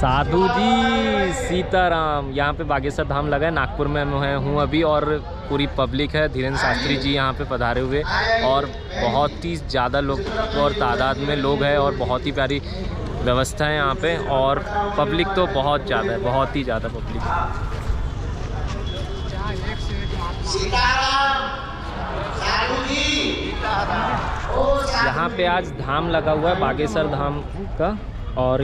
साधु जी सीताराम। यहाँ पे बागेश्वर धाम लगा है, नागपुर में मैं हूँ अभी, और पूरी पब्लिक है। धीरेन्द्र शास्त्री जी यहाँ पे पधारे हुए, और बहुत ही ज़्यादा लोग और तादाद में लोग हैं, और बहुत ही प्यारी व्यवस्था है यहाँ पे, और पब्लिक तो बहुत ज़्यादा है, बहुत ही ज़्यादा पब्लिक। यहाँ पे आज धाम लगा हुआ है बागेश्वर धाम का, और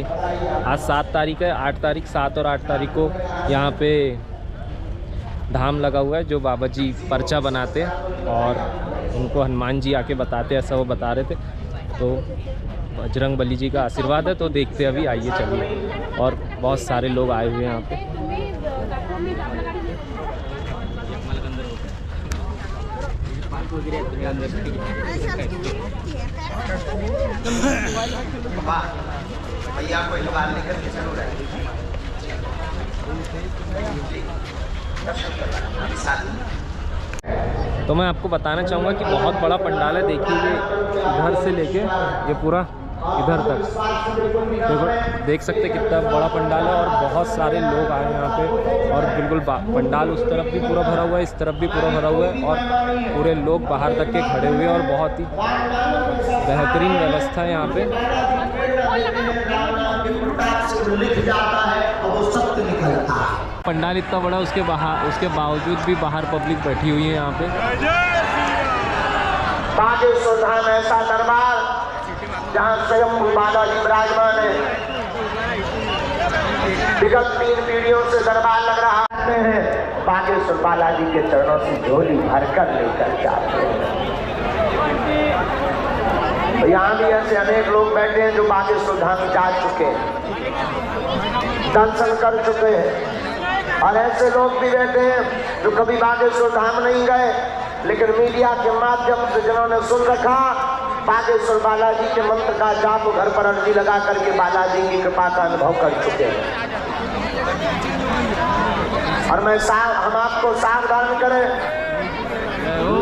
आज 7 तारीख है, 8 तारीख 7 और 8 तारीख को यहाँ पे धाम लगा हुआ है, जो बाबा जी पर्चा बनाते हैं और उनको हनुमान जी आके बताते हैं, ऐसा वो बता रहे थे। तो बजरंग बली जी का आशीर्वाद है, तो देखते अभी, आइए चलिए। और बहुत सारे लोग आए हुए हैं यहाँ पे। भैया को बाहर लेकर के चलो तो मैं आपको बताना चाहूँगा कि बहुत बड़ा पंडाल है। देखिए इधर से लेके ये पूरा इधर तक, देखो देख सकते कितना बड़ा पंडाल है, और बहुत सारे लोग आए हैं यहाँ पे। और बिल्कुल पंडाल उस तरफ भी पूरा भरा हुआ है, इस तरफ भी पूरा भरा हुआ है, और पूरे लोग बाहर तक के खड़े हुए हैं, और बहुत ही बेहतरीन व्यवस्था है यहाँ पे। पंडाल इतना बड़ा, उसके बावजूद भी बाहर पब्लिक बैठी हुई है यहाँ पे। बागेश्वर धाम ऐसा दरबार जहाँ स्वयं बालाजी विराजमान है। विगत 3 पीढ़ियों से दरबार लग रहा है। बागेश्वर बालाजी के चरणों से झोली भरकर लेकर जाते हैं। यहाँ भी ऐसे अनेक लोग बैठे हैं जो बागेश्वर धाम जा चुके हैं, दर्शन कर चुके हैं, और ऐसे लोग भी बैठे हैं जो कभी बागेश्वर धाम नहीं गए, लेकिन मीडिया के माध्यम से जिन्होंने सुन रखा बागेश्वर बालाजी के मंत्र का जाप, घर पर अर्जी लगा करके बालाजी की कृपा का अनुभव कर चुके हैं। और मैं हम आपको सावधान करें,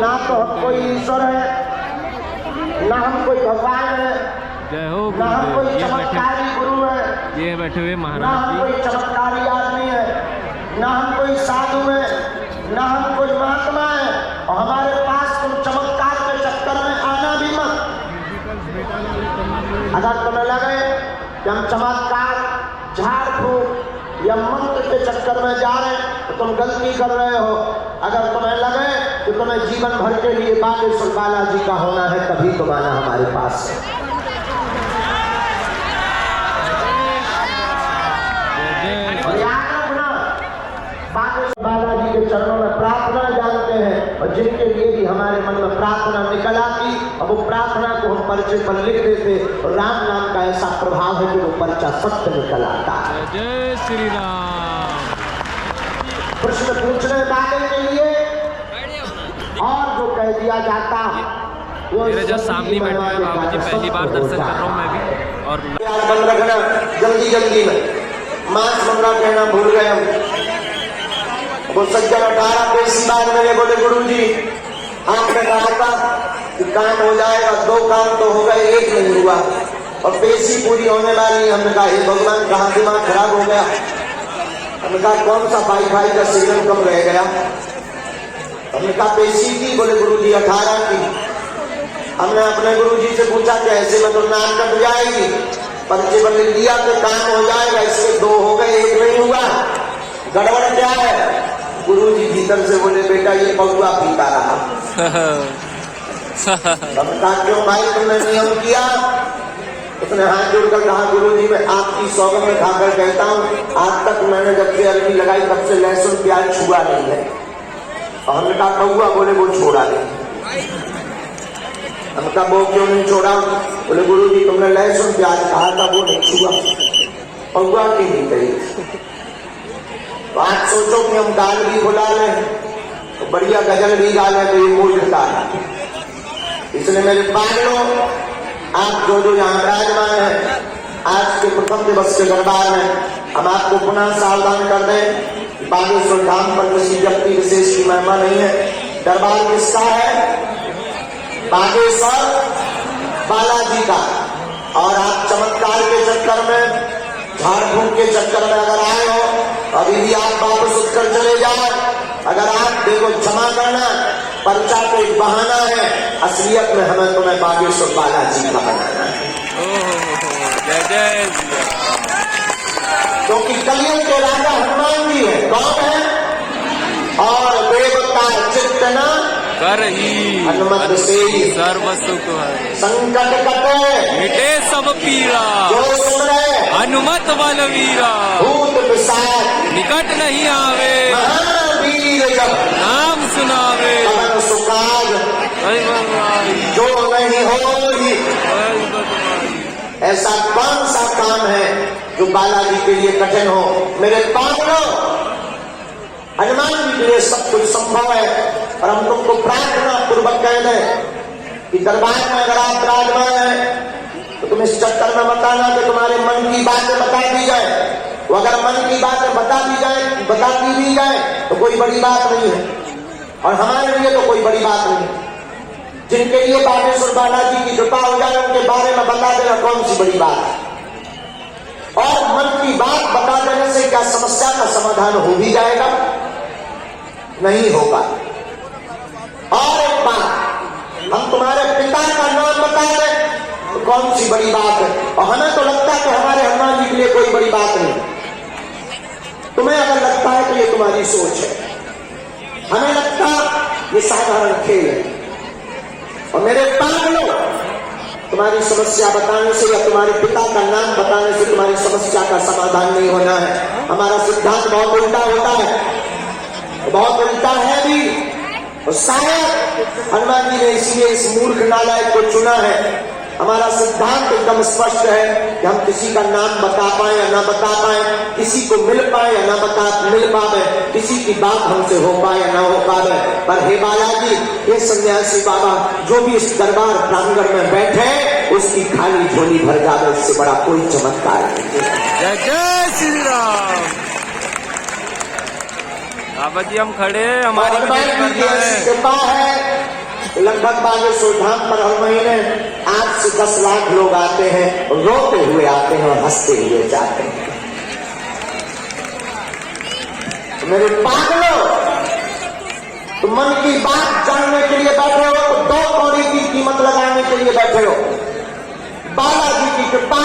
ना तो हम कोई ईश्वर है, ना हम कोई भगवान है, जय हो, ना हम कोई चमत्कारी गुरु है, ये बैठे हुए ना महाराज हम कोई चमत्कारी आदमी है, ना हम कोई साधु है, ना हम कोई महात्मा है, और हमारे पास तुम चमत्कार के चक्कर में आना भी मत। अगर तुम्हें लगे कि हम चमत्कार, झाड़ फूक या मंत्र के चक्कर में जा रहे हैं, तो तुम गलती कर रहे हो। अगर तुम्हें लगे कि तुम्हें जीवन भर के लिए बागेश्वर बालाजी का होना है, तभी तुम आना हमारे पास है। और याद रखना, बागेश्वर बालाजी के चरणों में प्रार्थना जानते हैं, और जिनके लिए भी हमारे मन में प्रार्थना निकल आती, और वो प्रार्थना को हम पर्चे पर लिख देते, और राम नाम का ऐसा प्रभाव है कि वो पर्चा सत्य निकल आता है। जय श्री राम। प्रश्न पूछने वाले के लिए और जो कह दिया जाता वो मेरे जो सामने बैठे हैं बाबा जी, पहली बार दर्शन कर रहा हूँ मैं भी। और बंद रखना जल्दी में, मांस मंगला कहना भूल गए हम। वो सज्जन 18 पेशी बाद मेरे बोले गुरुजी आपने कहा था कि काम हो जाएगा, 2 काम तो हो गए, 1 नहीं हुआ, और पेशी पूरी होने वाली। हमने कहा हे भगवान, कहाँ दिमाग खराब हो गया? हमने कहा कौन सा वाईफाई का सिग्नल कम रह गया? हमने कहा पेशी की, बोले गुरुजी 18 की। हमने अपने गुरुजी से पूछा कि ऐसे में तो नाक कट जाएगी, पर्चे पर लिख दिया तो काम हो जाएगा, इसके 2 हो गए, 1 नहीं हुआ, गड़बड़ क्या है? गुरुजी भीतर से बोले बेटा ये पौवा पीता रहा। हमने कहा क्यों भाई तुमने नियम किया? उसने हाथ जोड़कर कहा गुरुजी मैं आपकी सौगंध में खाकर कहता हूँ, आज तक मैंने जब से अर्जी लगाई तब से लहसुन प्याज छुआ नहीं है। और हमने कहा पौवा, बोले वो छोड़ा नहीं। हमने कहा वो क्यों नहीं छोड़ा? बोले गुरुजी तुमने लहसुन प्याज कहा था, वो नहीं छुआ, पौवा की नहीं कही। बात सोचो कि हम गाल भी खुला लें तो बढ़िया गजल भी गा लें, तो ये मूर्खता है। इसलिए मेरे भाइयों, आप जो यहाँ विराजमान है आज के प्रथम दिवस के दरबार में, हम आपको पुनः सावधान कर दें, बागेश्वर धाम पर किसी व्यक्ति विशेष की महिमा नहीं है। दरबार किसका है? बागेश्वर बालाजी का। और आप चमत्कार के चक्कर में झाड़ फूक के चक्कर में अगर आए हो अभी भी आप वापस उठकर चले जाओ। अगर आप देखो क्षमा करना पर्चा तो एक बहाना है, असलियत में हमें तुम्हें बागेश्वर बालाजी का बनाना है। जय जय क्योंकि कलियुग के राजा हनुमान जी है। कौन है? और देवता चित्तन कर ही हनुमत से सर्व सुख है, संकट कटे मिटे सब पीरा, जो सुन रहे हनुमत बलवीरा, भूत पिशाच निकट नहीं आवे, महावीर जब नाम सुनावे, पवन सुकाज जय भगवान, जो नहीं होगी। जय भगवान। ऐसा कौन सा काम है जो बालाजी के लिए कठिन हो? मेरे पागलों, हनुमान जी के लिए सब कुछ संभव है। और हम तुमको प्रार्थना पूर्वक कह दें कि दरबार में अगर आप विराजमान हैं तो तुम इस चक्कर में मत आना कि तुम्हारे मन की बातें बता दी जाए। वो अगर मन की बातें बता दी भी जाए तो कोई बड़ी बात नहीं है, और हमारे लिए तो कोई बड़ी बात नहीं। जिनके लिए बागेश्वर बालाजी की कृपा हो जाए उनके बारे में बता देना कौन सी बड़ी बात है। और मन की बात बता देने से क्या समस्या का समाधान हो भी जाएगा? नहीं होगा। और एक बात, हम तुम्हारे पिता का नाम बता दें तो कौन सी बड़ी बात है? और हमें तो लगता है कि हमारे हनुमान जी के लिए कोई बड़ी बात नहीं। तुम्हें अगर लगता है तो ये तुम्हारी सोच है, हमें लगता ये साधारण खेल है। और मेरे पागलों, तुम्हारी समस्या बताने से या तुम्हारे पिता का नाम बताने से तुम्हारी समस्या का समाधान नहीं होना है। हमारा सिद्धांत बहुत उल्टा होता है, बहुत उल्टा है भी। और शायद हनुमान जी ने इसलिए इस मूर्ख नालायक को चुना है। हमारा सिद्धांत एकदम स्पष्ट है कि हम किसी का नाम बता पाए या ना बता पाए, किसी को मिल पाए या ना मिल पाए, किसी की बात हमसे हो पाए या ना हो पाए। पर हे बालाजी, ये सन्यासी बाबा जो भी इस दरबार प्रांगण में बैठे उसकी खाली झोली भर जावे, इससे बड़ा कोई चमत्कार नहीं है। जय जय श्री राम। बाबा जी हम खड़े, हमारी कृपा है। लगभग बागेश्वर धाम पर हर महीने 8 से 10 लाख लोग आते हैं, रोते हुए आते हैं और हंसते हुए जाते हैं। तो मेरे पागलों, तो मन की बात जानने के लिए बैठे हो तो 2 कौड़ी की कीमत लगाने के लिए बैठे हो। बालाजी की कृपा,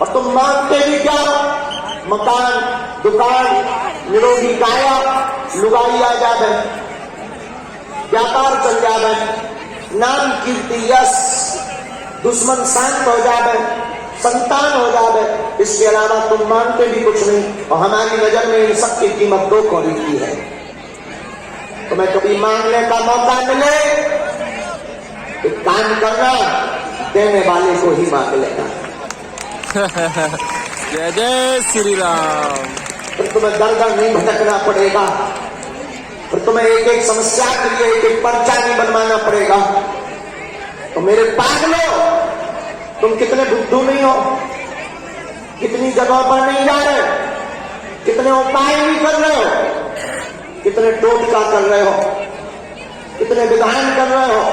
और तुम मांगते भी क्या? मकान, दुकान, निरोगी काया, लुगाई आ जावे, व्यापार चल जावे, नाम कीर्ति यश, दुश्मन शांत हो जावे, संतान हो जावे। इसके अलावा तुम मानते भी कुछ नहीं। और हमारी नजर में इन सब की कीमत 2 कौड़ी की है। तुम्हें कभी मांगने का मौका मिले, एक काम करना, देने वाले को ही मांग लेना। जय जय श्री राम। फिर तुम्हें दर दर नहीं भटकना पड़ेगा, फिर तुम्हें एक एक समस्या के लिए एक एक पर्चा नहीं बनवाना पड़ेगा। तो मेरे पागलों, तुम कितने बुद्धू नहीं हो, कितनी जगहों पर नहीं जा रहे, कितने उपाय नहीं कर रहे हो, कितने टोटका कर रहे हो, कितने विधान कर रहे हो,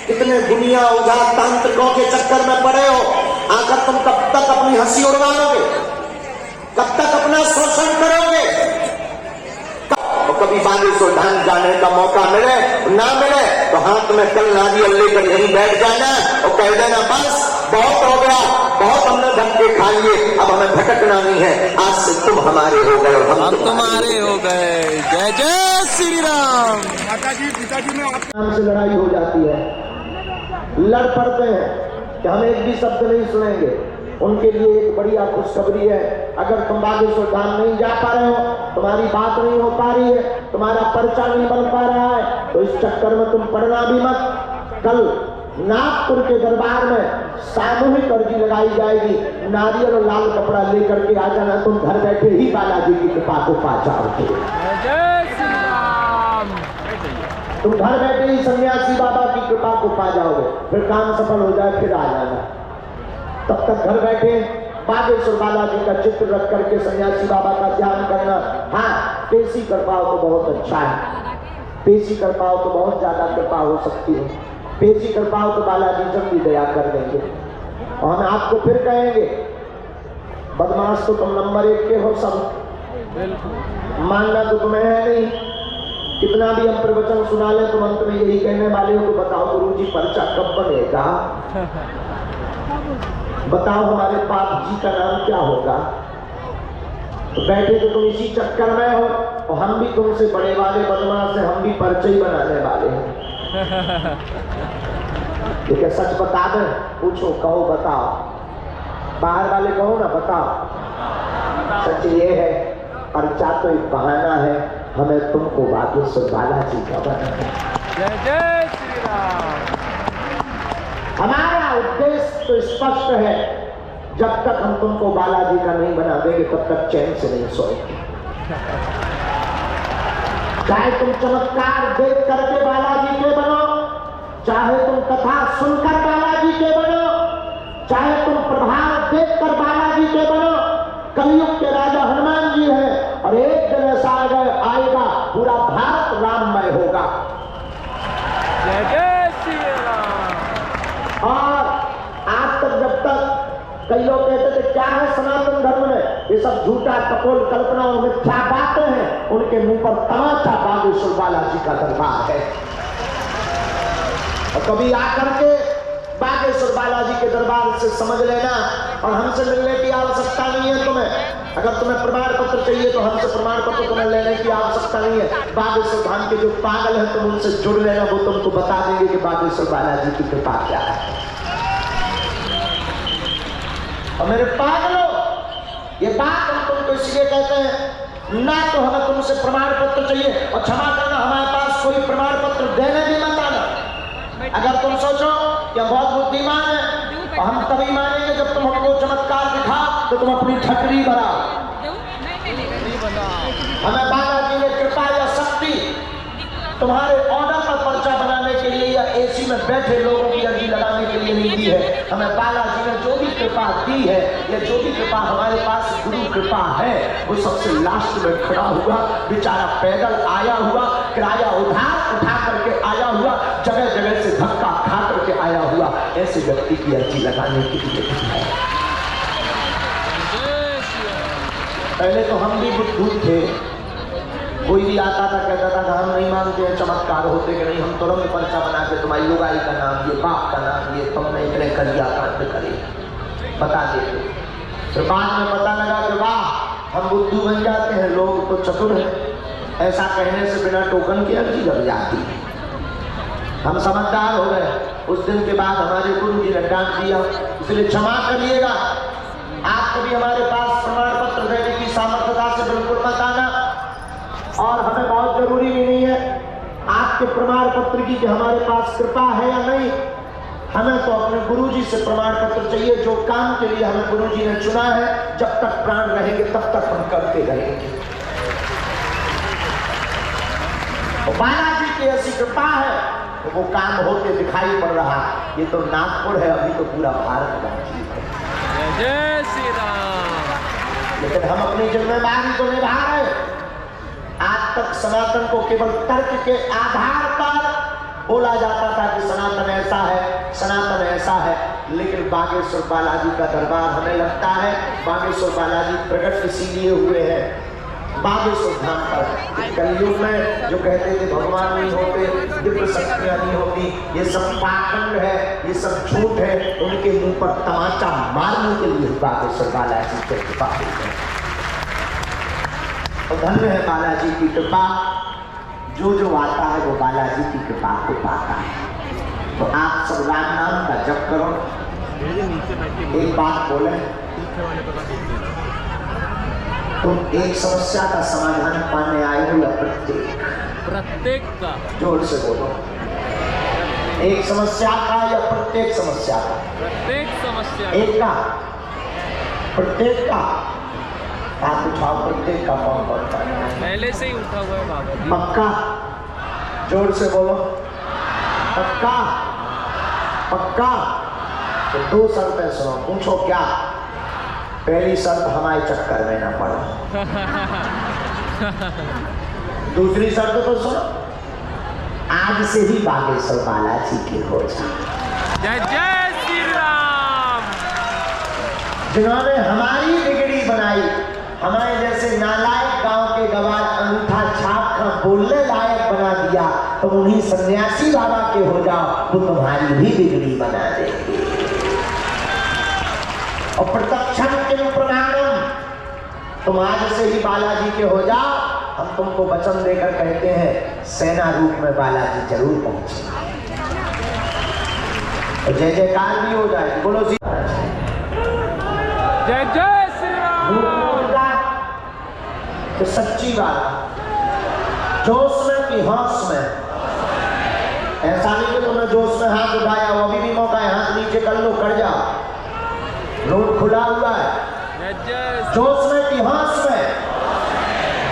कितने दुनिया ओझा तांत्रिकों के चक्कर में पड़े हो। आखिर तुम कब तक अपनी हंसी उड़वाओगे? कब तक अपना शोषण करोगे? और कभी बागेश्वर धाम जाने का मौका मिले ना मिले तो हाथ में कल नारियल लेकर यहीं बैठ जाना और कह देना बस बहुत हो गया, बहुत हमने धक्के खा लिए, अब हमें भटकना नहीं है, आज से तुम हमारे हो गए और हम तुम्हारे हो गए। जय जय श्री राम। माताजी पिताजी में आप नाम से लड़ाई हो जाती है, लड़ पड़ते हैं कि हम एक भी शब्द नहीं सुनेंगे। उनके लिए एक बढ़िया खुशखबरी है, अगर तुम बागेश्वर धाम नहीं जा पा रहे हो, तुम्हारी बात नहीं हो पा रही है, तुम्हारा पर्चा नहीं बन पा रहा है, तो इस चक्कर में तुम पढ़ना भी मत। कल नागपुर के दरबार में सामूहिक अर्जी लगाई जाएगी, नारियल और लाल कपड़ा लेकर के आ जाना, तुम घर बैठे ही बालाजी की कृपा को पा जाओगे। तुम घर बैठे ही सन्यासी बाबा की कृपा को पा जाओगे, फिर काम सफल हो जाए फिर आ जाना। तब तक घर बैठे बागेश्वर बालाजी का चित्र रख करके सन्यासी बाबा का ध्यान करना। हाँ, पेशी कर पाओ तो बहुत अच्छा है, पेशी कर पाओ तो बहुत ज्यादा कृपा हो सकती है, पेशी कर पाओ तो बालाजी जल्दी दया कर देंगे। और हम आपको फिर कहेंगे, बदमाश तो तुम नंबर 1 के हो सब, मानना तो तुम्हें है नहीं। कितना भी हम प्रवचन सुना ले तुम अंत में यही कहने वाले हो कि बताओ गुरुजी पर्चा कब बनेगा, बताओ हमारे बाप जी का नाम क्या होगा। तो बैठे तो तुम इसी चक्कर में हो, और हम भी तुमसे बड़े वाले बदमाश हैं, हम भी पर्चे ही बनाने वाले हैं। ये क्या सच बता दें? पूछो, कहो, बताओ। बाहर वाले कहो ना, बताओ। सच ये है पर्चा तो एक बहाना है, हमें तुमको बागेश्वर बालाजी का बनाना है। जय जय श्री राम। हमारा उद्देश्य तो स्पष्ट है, जब तक हम तुमको बालाजी का नहीं बना देंगे तब तक चैन से नहीं सोएंगे। चाहे तुम चमत्कार देख करके बालाजी के बनो, चाहे तुम कथा सुनकर बालाजी के बनो, चाहे तुम प्रभाव देखकर बालाजी के बनो। कलयुग के राजा हनुमान जी हैं, और एक दिन ऐसा आएगा पूरा भारत राममय होगा। जय जय श्री राम। और आज तक जब तक कई लोग कहते थे क्या है सनातन धर्म में, ये सब झूठा टपोल कल्पना और मिथ्या बातें हैं, उनके मुंह पर तमाचा बागेश्वर बालाजी का दरबार है। और कभी आकर के बागेश्वर बालाजी के दरबार से समझ लेना, और हमसे मिलने की आवश्यकता नहीं है तुम्हें। अगर तुम्हें प्रमाण पत्र चाहिए तो हमसे प्रमाण पत्र तुम्हें लेने की आवश्यकता नहीं है। बागेश्वर धाम के जो पागल हैं तुम उनसे जुड़ लेना, वो तुमको बता देंगे कि बागेश्वर बालाजी की कृपा क्या है। और मेरे पागलों, ये बात हम तुमको इसलिए कहते हैं, ना तो हमें तुमसे प्रमाण पत्र चाहिए, और क्षमा करना हमारे पास कोई प्रमाण पत्र देने भी मत आना। अगर तुम सोचो कि हम बहुत बुद्धिमान हैं और हम तभी मानेंगे जब तुम हमको चमत्कार दिखाओ, तो तुम अपनी ठटरी बनाओ। हमें बालाजी ने कृपा या शक्ति तुम्हारे ऑर्डर पर पर्चा बनाने के लिए या एसी में बैठे लोगों की अर्जी लगाने के लिए नहीं दी है। हमें बालाजी ने जो भी कृपा दी है, या जो भी कृपा हमारे पास गुरु कृपा है, वो सबसे लास्ट में खड़ा हुआ, बेचारा पैदल आया हुआ, किराया उठा करके आया हुआ, जगह जगह से धक्का खा करके आया हुआ, ऐसे व्यक्ति की अर्जी लगाने के लिए है। पहले तो हम भी बुद्धू थे, कोई भी आता था कहता था हम नहीं मानते हैं चमत्कार होते कि नहीं, हम तुरंत पर्चा बना के तुम्हारी लुगाई का नाम, ये बाप का नाम, ये तुमने इतने करिया कांड करे बता देते। फिर बाद में पता लगा कि वाह हम बुद्धू बन जाते हैं, लोग तो चतुर हैं, ऐसा कहने से बिना टोकन की अर्जी लग जाती है। हम समझदार हो गए। उस दिन के बाद हमारे गुरु जी ने डांट दिया, इसलिए क्षमा करिएगा। आप कभी हमारे पास प्रमाण पत्र देने की सामर्थ्यता से बिल्कुल मत आना, और हमें बहुत जरूरी भी नहीं है आपके प्रमाण पत्र की कि हमारे पास कृपा है या नहीं। हमें तो अपने गुरुजी से प्रमाण पत्र चाहिए, जो काम के लिए हमें गुरुजी ने चुना है, जब तक प्राण रहेंगे तब तक हम करते रहेंगे। तो बालाजी की ऐसी कृपा है तो वो काम होते दिखाई पड़ रहा। ये तो नागपुर है, अभी तो पूरा भारत बाकी है। जय श्री राम। लेकिन हम अपनी जिम्मेदारी तो निभा रहे। आज तक सनातन को केवल तर्क के आधार पर बोला जाता था कि सनातन ऐसा है, सनातन ऐसा है, लेकिन बागेश्वर बालाजी का दरबार, हमें लगता है बागेश्वर बालाजी प्रकट इसीलिए हुए हैं बागेश्वर धाम पर। कलयुग में जो कहते थे भगवान नहीं होते, दिव्य शक्तियां नहीं होती, ये सब पाखंड है, ये सब झूठ है, उनके मुंह पर तमाचा मारने के लिए बागेश्वर बालाजी की कृपा हुई है। तो धन्य है बालाजी की कृपा, जो जो आता है वो बालाजी की कृपा को पाता है। तो आप सब राम नाम का जप करो। एक बात बोले, तुम एक समस्या का समाधान पाने आए हो या प्रत्येक का? जोर से बोलो। एक समस्या का या प्रत्येक समस्या का? प्रत्येक समस्या। एक का? प्रत्येक का? आप उठाओ, प्रत्येक का कौन कौन सा? पहले से ही उठा हुआ है बाबा जी। पक्का? जोर से बोलो। पक्का? पक्का? तो दो शर्तें सुनो, पूछो क्या? पहली शर्त हमारे चक्कर में ना पड़ो। दूसरी शर्त तो सुनो, आज से ही बागेश्वर बालाजी की हो जाए। जय जय श्री राम। जिन्होंने हमारी बिगड़ी बनाई, हमारे जैसे नालायक गांव के गवार अंगूठा छाप कर बोलने लायक बना दिया, तुम उन्हीं सन्यासी बाबा के हो जाओ, वो तुम्हारी भी बिगड़ी बना देंगे। और प्रत्यक्षम किम प्रमाणम, तुम आज से ही बालाजी के हो जाओ, हम तुमको वचन देकर कहते हैं सेना रूप में बालाजी जरूर पहुंचे। तो जय जयकार भी हो जाए, बोलो जी जय जय श्री राम। तो सच्ची बात, जोश में कि होश में, ऐसा नहीं कि तुमने जोश में हाथ उठाया, वो अभी भी मौका है, हाथ नीचे कर लो, कर जाओ, रोड खुला हुआ है। जोश में कि होश में,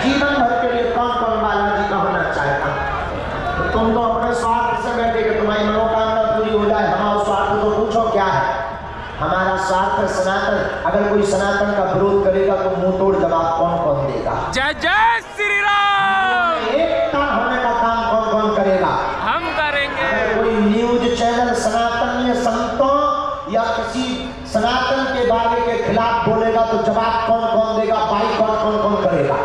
जीवन भर के लिए कौन कौन बालाजी का होना चाहता? तो तुम तो अपने स्वार्थ से बैठे कि तुम्हारी मनोकामना पूरी हो जाए, हमारा स्वार्थ तो पूछो क्या है? हमारा स्वार्थ है सनातन, अगर कोई सनातन का विरोध करेगा तो मुंह तोड़ जवाब कौन कौन देगा? जय जय श्री राम। एकता होने का काम कौन कौन करेगा? हम करेंगे। अगर कोई न्यूज चैनल सनातनीय संतों या किसी सनातन के बारे के खिलाफ बोलेगा तो जवाब कौन कौन देगा? बाइकआउट कौन कौन करेगा?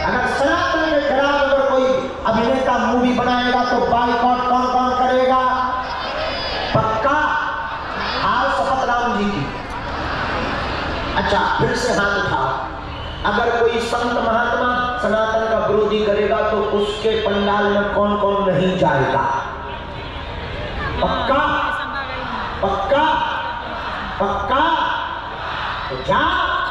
अगर सनातन के खिलाफ अगर कोई अभिनेता मूवी बनाएगा तो बाइकआउट कौन कौन करेगा? पक्का? आओ शपथ राम जी की। अच्छा, फिर से हाथ उठाओ। अगर कोई संत महात्मा सनातन का विरोधी करेगा तो उसके पंडाल में कौन कौन नहीं जाएगा? पक्का? पक्का? पक्का? तो जा,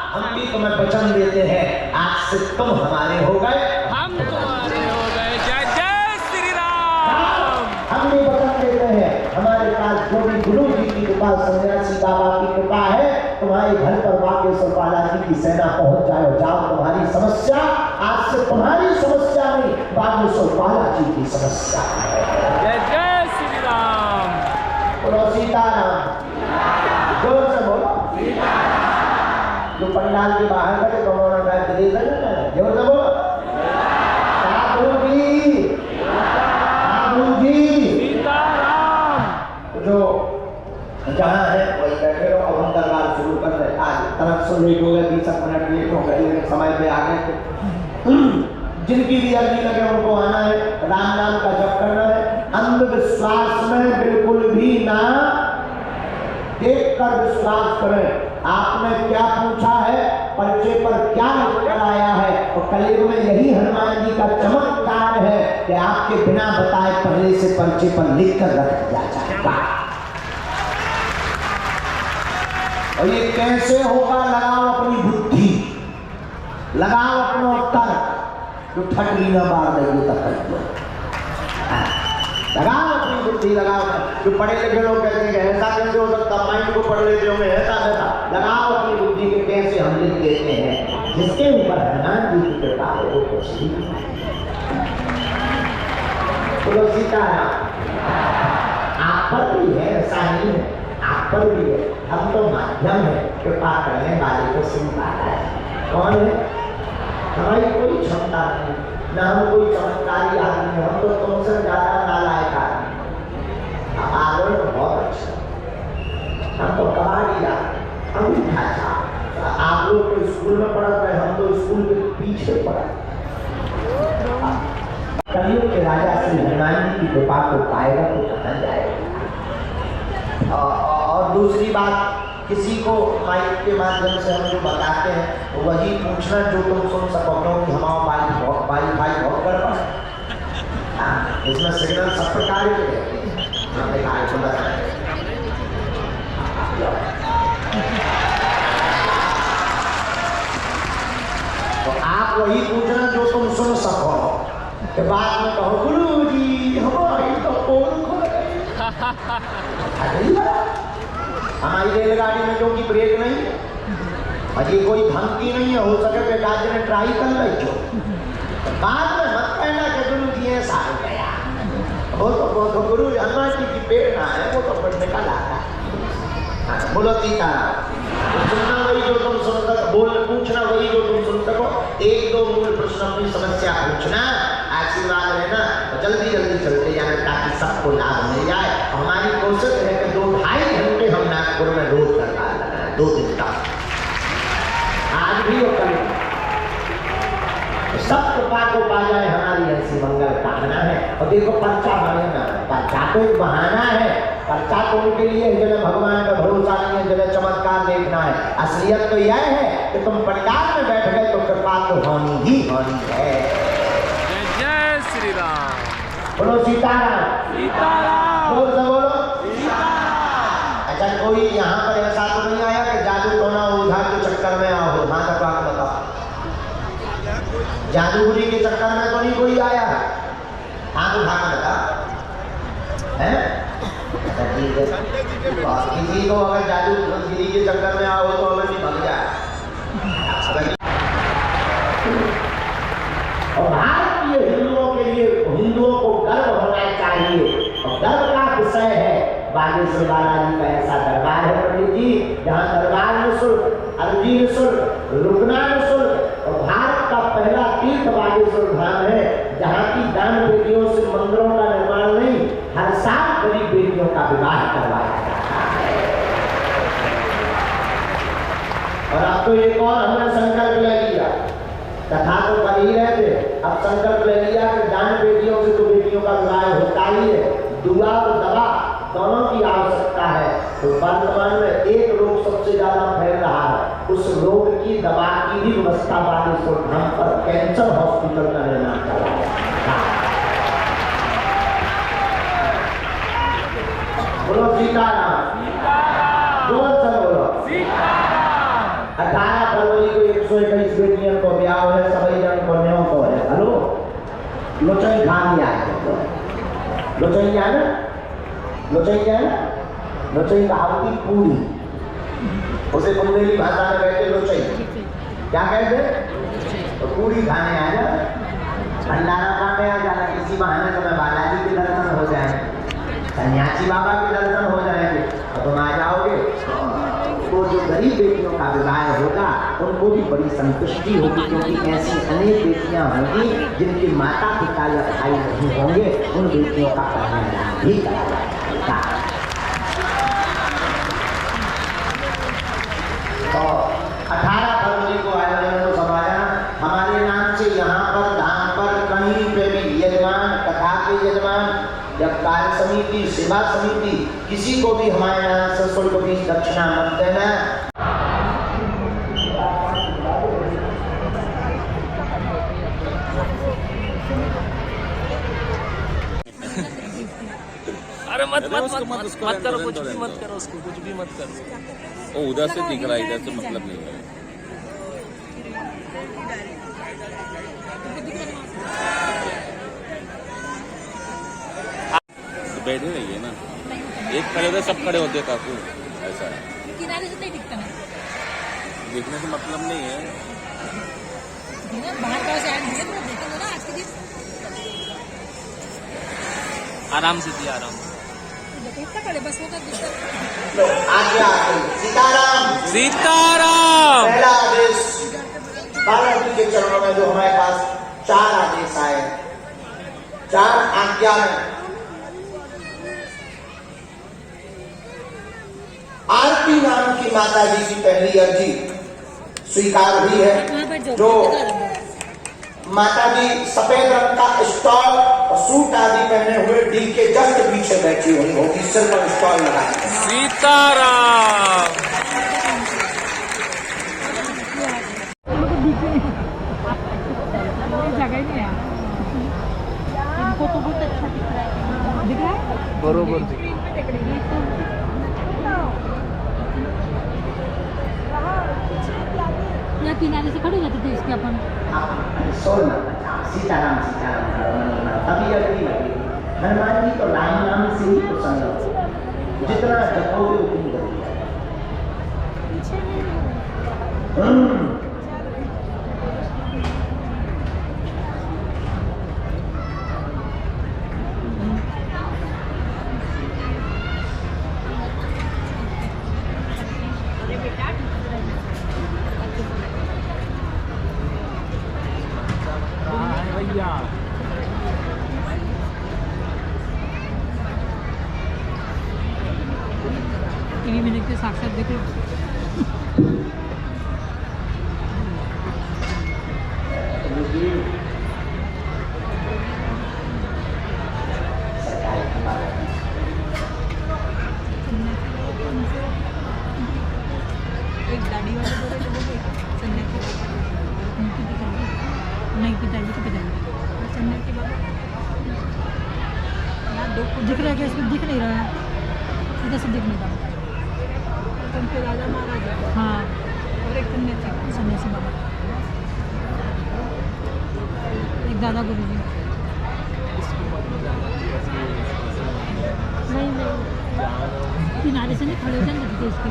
हम भी तुम्हें वचन देते हैं, आज से तुम हमारे हो गए, हम तुम्हारे हो गए। जय जय श्री राम। हम भी वचन देते हैं, हमारे पास जो भी गुरु जी की कृपा, सन्यासी बाबा की कृपा है, तुम्हारे घर पर बागेश्वर बालाजी की सेना पहुंच जाओ, जाओ, तुम्हारी समस्या आज से तुम्हारी समस्या नहीं, बागेश्वर बालाजी की समस्या है। जय जय श्री राम। बोलो सीताराम। जोर से बोलो सीताराम। जो पंडाल के बाहर खड़े तो उन्होंने गाय दे देना, जोर से बोलो साधु जी, साधु जी सीताराम। जो जहाँ है वही बैठे रहो, अब हम दरबार शुरू कर रहे। आज तरफ से लेट हो गए, 20 मिनट लेट हो गए, लेकिन समय पे आ गए। जिनकी भी अर्जी लगे उनको आना है, राम नाम का जप करना है, अंधविश्वास में बिल्कुल भी ना देख कर विश्वास करें। आपने क्या पूछा है, पर्चे पर क्या लिखकर आया है, और कलयुग में यही हनुमान जी का चमत्कार है कि आपके बिना बताए पहले से पर्चे पर लिख कर रख दिया जाएगा। और ये कैसे होगा? लगाओ अपनी बुद्धि, लगाओ अपना तर्क, जो ठगी न मार देंगे तक लगाओ अपनी बुद्धि, लगाओ। जो पढ़े लिखे लोग कहते हैं ऐसा कैसे हो सकता, माइंड को पढ़ लेते होंगे, ऐसा ऐसा लगाओ अपनी बुद्धि के कैसे हम लिख देते हैं। जिसके ऊपर हनुमान जी की कृपा है वो कुछ ही। बोलो सीताराम। आप पर भी है, ऐसा नहीं है, आप पर भी है, हम तो माध्यम है, कृपा करने वाले को सुन पाता है। कौन है? हमारी कोई क्षमता नहीं, न हम कोई चमत्कारी आदमी है, हम तो तुमसे ज्यादा नालायक आदमी। आप आगे तो बहुत अच्छा, हम तो कबाड़ी आदमी, हम भी भाषा। आप लोग तो स्कूल में पढ़ रहे, हम तो स्कूल के पीछे पढ़। कलयुग के राजा श्री हनुमान जी की कृपा को पाएगा तो कहाँ जाएगा? और दूसरी बात, किसी को माइक के माध्यम से हम जो बताते हैं तो वही पूछना जो तुम सुन सको, क्योंकि हमारा वाईफाई बहुत गड़बड़ है, इसमें सिग्नल सब प्रकार के रहते हैं। तो आप वही पूछना जो तुम सुन सको, के बाद में कहो गुरु जी हमारी तो पोल खुल गई। हमारी रेलगाड़ी में क्योंकि ब्रेक नहीं है, अजी कोई धमकी नहीं है, हो सके तो एक ने ट्राई कर लो, बाद में मत कहना कि गुरु जी ऐसा हो गया। वो तो गुरु हनुमान जी की प्रेरणा है, वो तो पढ़ने का लाता है। बोलो सीताराम। सुनना वही जो तुम सुन सको, बोल पूछना वही जो तुम सुन सको, एक दो मूल प्रश्न अपनी समस्या पूछना, आशीर्वाद लेना, जल्दी जल्दी चलते जाना ताकि सबको लाभ मिल जाए। हमारी कोशिश है कि 2-2.5 घंटे हम नागपुर में रोज करवा लेना है, 2 दिन तक। सब कृपा को पा जाए हमारी ऐसी मंगल कामना है। और देखो पर्चा बनेगा, पर्चा तो एक बहाना है, पर्चा तो उनके लिए जिन्हें भगवान का भरोसा नहीं है, जिन्हें चमत्कार देखना है। असलियत तो यह है कि तुम परिवार में बैठ गए तो कृपा तो होनी ही होनी है। जय श्री राम। बोलो सीताराम। सीताराम। बोल से बोलो सीताराम। अच्छा कोई यहाँ पर ऐसा तो नहीं आया कि जादू टोना ओझा के चक्कर में आओ? हाँ तक बात बताओ, जादूगरी के चक्कर में तो नहीं कोई आया? हाथ उठा कर बता है। ठीक है, किसी को अगर जादूगरी के चक्कर में आओ तो हमें नहीं भग जाए। और भारतीय हिंदुओं के लिए, हिंदुओं को गर्व होना चाहिए, और गर्व का विषय है बागेश्वर बालाजी का ऐसा दरबार है पंडित जी, जहाँ दरबार निःशुल्क, अर्जी निःशुल्क, रुकना निःशुल्क, और भारत का पहला तीर्थ बागेश्वर धाम है, जहाँ की दान बेटियों से मंदिरों का निर्माण नहीं, हर साल गरीब बेटियों का विवाह करवाया जाता है। और अब तो एक और हमने संकल्प ले लिया, कथा तो कर ही रहे थे, अब संकल्प ले लिया कि दान बेटियों से तो बेटियों का विवाह होता ही है, दुआ और दवा दोनों की आवश्यकता है। तो वर्तमान में एक रोग सबसे ज्यादा फैल रहा है, उस रोग की दवा की भी व्यवस्था बागेश्वर धाम पर कैंसर हॉस्पिटल का निर्माण कराया। बोलो सीताराम। बोल से बोलो सीताराम। 18 फरवरी को 121 बेटियों को ब्याह है, सभी जन कन्याओं को है। हेलो लोचन खा लिया है, लोचन क्या है? लोचन क्या है? लोचन कहावती पूरी, उसे बुंदेली भाषा में कहते लोचन। क्या कहते? तो पूरी खाने आ जा, भंडारा खाने आ जाना, किसी बहाने तुम्हें बालाजी के दर्शन हो जाए, सन्यासी बाबा के दर्शन हो जाएंगे, और तुम आ जाओगे। तो जो गरीब बेटियों का विवाह होगा उनको भी बड़ी संतुष्टि होगी, क्योंकि ऐसी अनेक बेटियां होंगी जिनके माता पिता या भाई नहीं होंगे, उन बेटियों का कन्यादान भी कराया जाएगा। तो 18 फरवरी को आयोजन को समाया हमारे नाम से। यहाँ पर धाम पर कहीं पे भी यजमान, कथा के यजमान या कार्य समिति, सेवा समिति, किसी को भी हमारे नाम से शुल्क भी दक्षिणा मत देना। अरे मत करो, कुछ भी मत करो उसको, कुछ भी मत करो। वो उधर से दिख रहा है, इधर से मतलब नहीं है। तो बैठे रहिए ना, एक खड़े होते सब खड़े होते काकू, ऐसा है। किनारे से नहीं दिखता ना, दिखने से मतलब नहीं है। बाहर का से आएंगे तो देखेंगे ना आज के दिन। आराम से दिया, आराम से। इतना खड़े बस होगा तो आज्ञा सीताराम। सीताराम। पहला आदेश बालाजी के चरणों में जो हमारे पास 4 आदेश आए, 4 आज्ञा में आरती नाम की माता जी की पहली अर्जी स्वीकार हुई है। जो माता जी सफेद रंग का स्टॉल और सूट आदि पहने हुए डी के जस्ट पीछे बैठी हुई होगी, सिर पर स्टॉल लगाए। सीताराम। जगह नहीं है इनको तो बहुत अच्छा दिख रहा है बरोबर या किनारे से खड़े हो जाते थे इसके अपन। सीताराम सीताराम अभी अगली लगेगी। हनुमान जी तो राम नाम से ही प्रसन्न हो, जितना जपोगे उतनी गति है। टीवी में देखते साक्षात देखो। जी दिख रहा है क्या? इसमें दिख नहीं रहा है, इधर से दिख नहीं रहा। राजा महाराजा, हाँ, और एक सन्यासी बाबा, एक दादा गुरु जी। नहीं किनारे से नहीं खड़े हो जाएंगे इसके,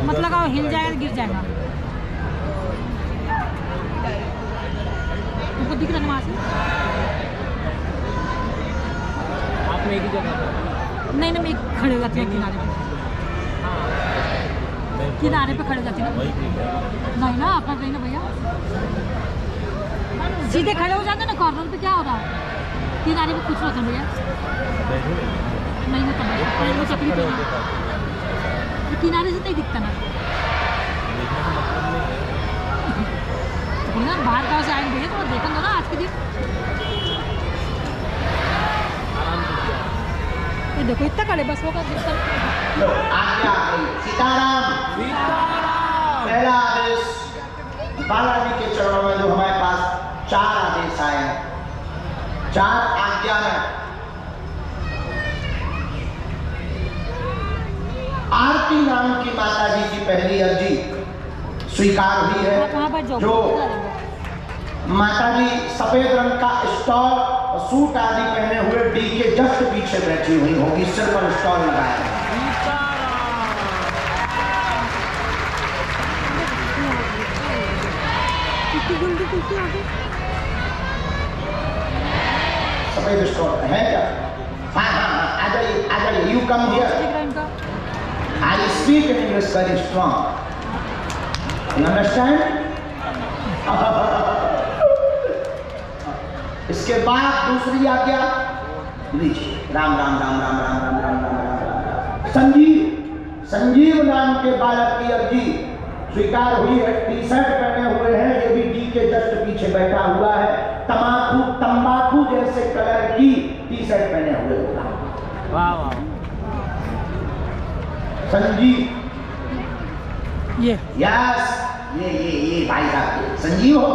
मत लगाओ, हिल जाएगा गिर जाएगा। उनको दिख रहा है वहाँ से? आप एक ही जगह नहीं मैं खड़े हो जाती हूँ किनारे पे, किनारे पे खड़े हो जाती हूँ नहीं ना, आप नहीं ना भैया, सीधे खड़े हो जाते ना कॉर्नर पे। क्या हो रहा है किनारे पे? कुछ होता भैया नहीं होता भैया, वो तकलीफ हो रहा है, किनारे से नहीं दिखता ना। तो बाहर गाँव से आएंगे भैया तो देखा ना आज के दिन, ये देखो इतना खड़े बस होगा। लो आज्ञा आ गई। सीताराम। पहला आदेश बालाजी के चरणों में जो हमारे पास 4 आदेश आए हैं, 4 आज्ञा में आरती नाम की माता जी की पहली अर्जी स्वीकार हुई है। जो माता जी सफेद रंग का स्टॉल और सूट आदि पहने हुए डी के जस्ट पीछे बैठी हुई होगी, सिर पर स्टॉल लगाया है। सफेद स्टॉल है क्या? हाँ हाँ हाँ, आ जाइए आ जाइए, you come here. I speak in English very strong, you understand? इसके बाद दूसरी आज्ञा लीजिए। राम राम राम राम राम राम राम राम राम। संजीव, संजीव नाम के बालक की अर्जी स्वीकार हुई है। टी शर्ट पहने हुए हैं, ये भी डी के जस्ट पीछे बैठा हुआ है। तंबाकू जैसे कलर की टी शर्ट पहने हुए होगा। वाह वाह। संजीव, ये यस, ये भाई साहब के संजीव हो,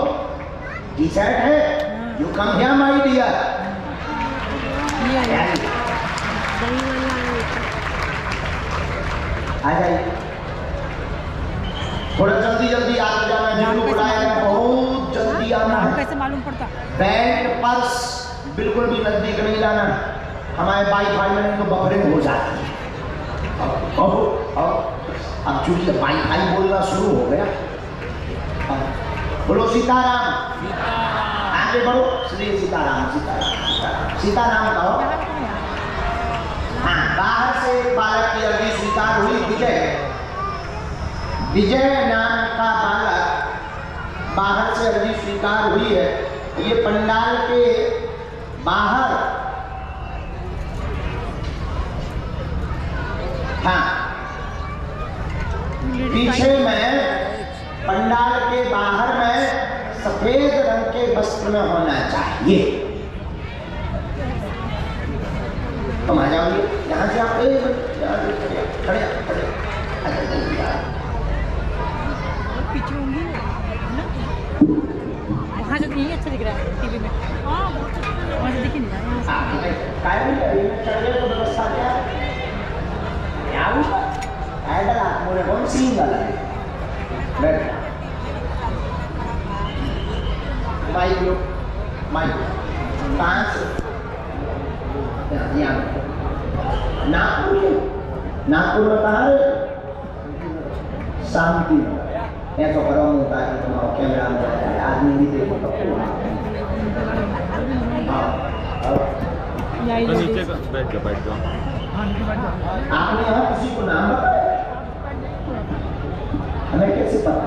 टी शर्ट है। You come here my dear. आ जाइए, थोड़ा जल्दी जल्दी आ जाना, जिनको बुलाया है बहुत जल्दी आना है। कैसे मालूम पड़ता? बैग पर्स बिल्कुल भी नजदीक नहीं लाना, हमारे वाईफाई में नहीं तो बफरिंग हो जाती है। अब चूंकि वाईफाई बोलना शुरू हो गया, बोलो सीताराम। आगे बढ़ो, श्री सीताराम सीताराम सीताराम कहो। हाँ, बाहर से बालक की अर्जी स्वीकार हुई। विजय नाम का बालक बाहर से अर्जी स्वीकार हुई है। ये पंडाल के बाहर, हाँ पीछे में पंडाल के बाहर में सफेद रंग के वस्त्र में होना चाहिए। तुम आ जाओगे यहाँ से, आप खड़े पीछे होंगी वहाँ से नहीं अच्छा दिख रहा है टीवी में, वहाँ से दिख ही नहीं रहा है। तो व्यवस्था क्या मोरे कौन सीन वाला है। माइक लो, माइक कहाँ से? नागपुर में कहाँ है? शांति ऐसा गरम होता है, तुम्हारा कैमरा में जाता है, आदमी भी देखो तो नीचे बैठ जाओ। आपने यहाँ किसी को नाम बताया? हमें कैसे पता?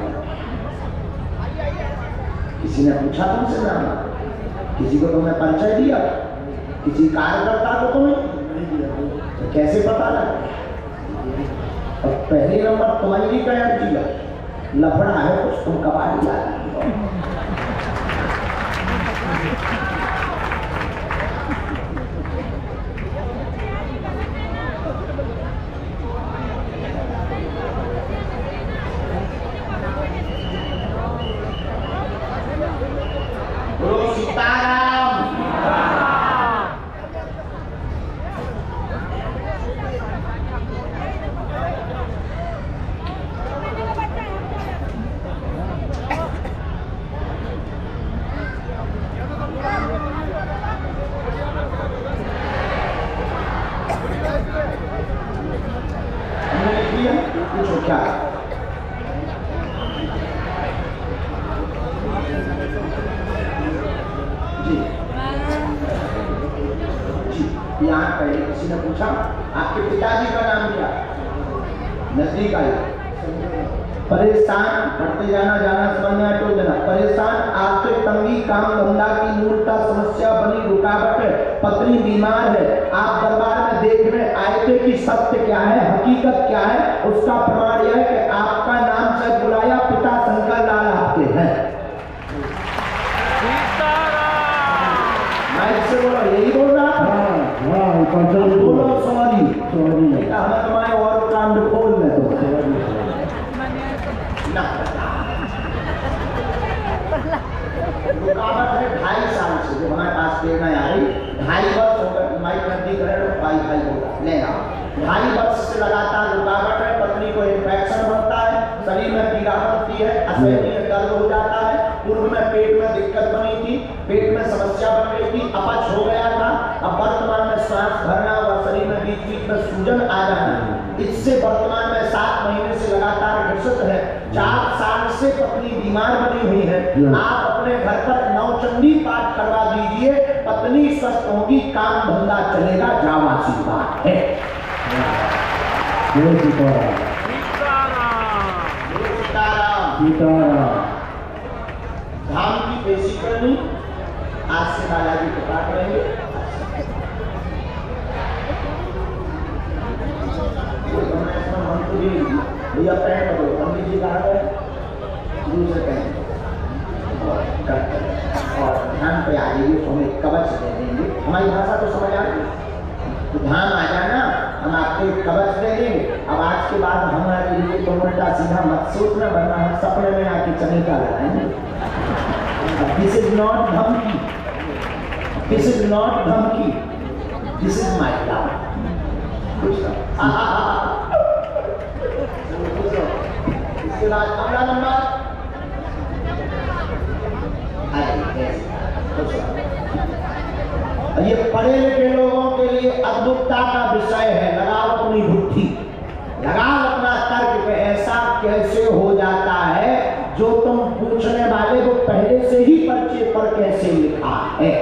किसी ने पूछा तुमसे नाम? किसी को तुमने परिचय दिया? किसी कार्यकर्ता को तुम्हें तो कैसे पता लगा? अब पहले नंबर तुम्हारी क्या अर्जी है? लफड़ा है कुछ, तुम कबाड़ी ला सीता पूछो क्या जी जी। यहाँ पहले किसी ने पूछा आपके पिताजी का नाम क्या? नजदीक आए। परेशान, पढ़ते जाना समझ में आए तो देना। परेशान, आर्थिक तंगी, काम धंधा की मूलता समस्या बनी रुकावट है, पत्नी बीमार है, आप दरबार में देखने आए थे कि सत्य क्या है, हकीकत क्या है। उसका प्रमाण यह है कि आपका नाम से बुलाया, पिता शंकर लाल आपके हैं। मैं बोला यही बोल रहा था। बोलो सॉरी हमें तुम्हारे और कांड खोल में तो रुकावट है 2.5 साल से जो हमारे पास प्रेरणा आ रही। 2.5 वर्ष हो गए, माइक नजदीक है तो भाई होगा लेना। 2.5 वर्ष से लगातार रुकावट है, पत्नी को इन्फेक्शन बनता है, शरीर में पीड़ा बनती है, असहनीय दर्द हो जाता है। पूर्व में पेट में दिक्कत बनी थी, पेट में समस्या बन रही थी, अपच हो गया था। अब वर्तमान में सांस भरना व शरीर में बीच बीच में सूजन आ जाना, इससे वर्तमान में 7 महीने से लगातार ग्रसित है। 4 साल से पत्नी बीमार बनी हुई है। आप अपने घर पर नवचंडी पाठ करवा दीजिए, पत्नी स्वस्थ होगी, काम धंधा चलेगा, जावासी बात है। धाम की पेशी करनी आज से बालाजी को पाठ करेंगे। भैया पैंट करो, पंडित जी कहा गए दूसरे पैंट और ध्यान पे आ जाइए तो हमें कवच दे देंगे। हमारी भाषा तो समझ आ रही, तो ध्यान आ जाना, हम आपको एक कवच दे देंगे। अब आज के बाद हमारे लिए तो उल्टा सीधा मत सोचना, वरना हम सपने में आके चनेका लगाएंगे। दिस इज नॉट धमकी, दिस इज नॉट धमकी, दिस इज माई लव। इसके बाद अगला नंबर ये पढ़े लिखे लोगों के लिए अद्भुतता का विषय है। लगाओ अपनी बुद्धि, लगाओ अपना तर्क पे, ऐसा कैसे हो जाता है जो तुम पूछने वाले को पहले से ही पर्चे पर कैसे लिखा है।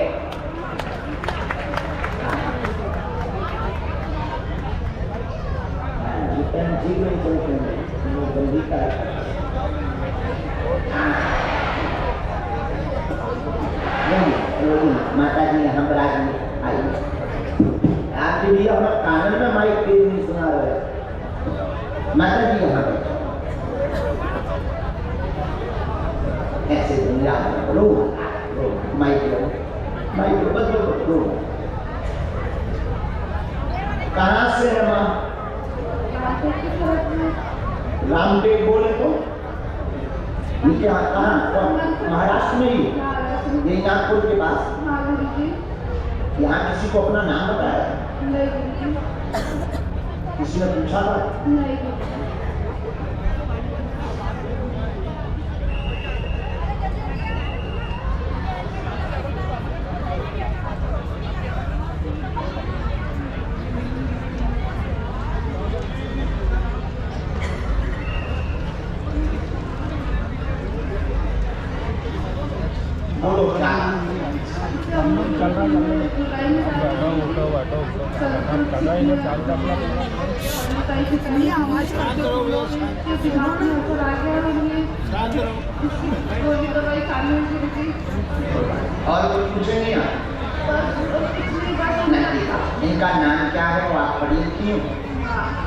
माता जी यहाँ पर आइए, आपके लिए हम कानन में माइक तेज नहीं सुना रहे। माता जी यहाँ पर ऐसे रो माइक बस रो। कहाँ से है माँ? रामटेक बोले तो कहाँ? महाराष्ट्र में ही, यही नागपुर के पास। यहाँ किसी को अपना नाम बताया? किसी ने पूछा था? बोलो क्या? और कुछ पूछे नहीं आप? इनका नाम क्या है वो आप पढ़ी लिखी हो?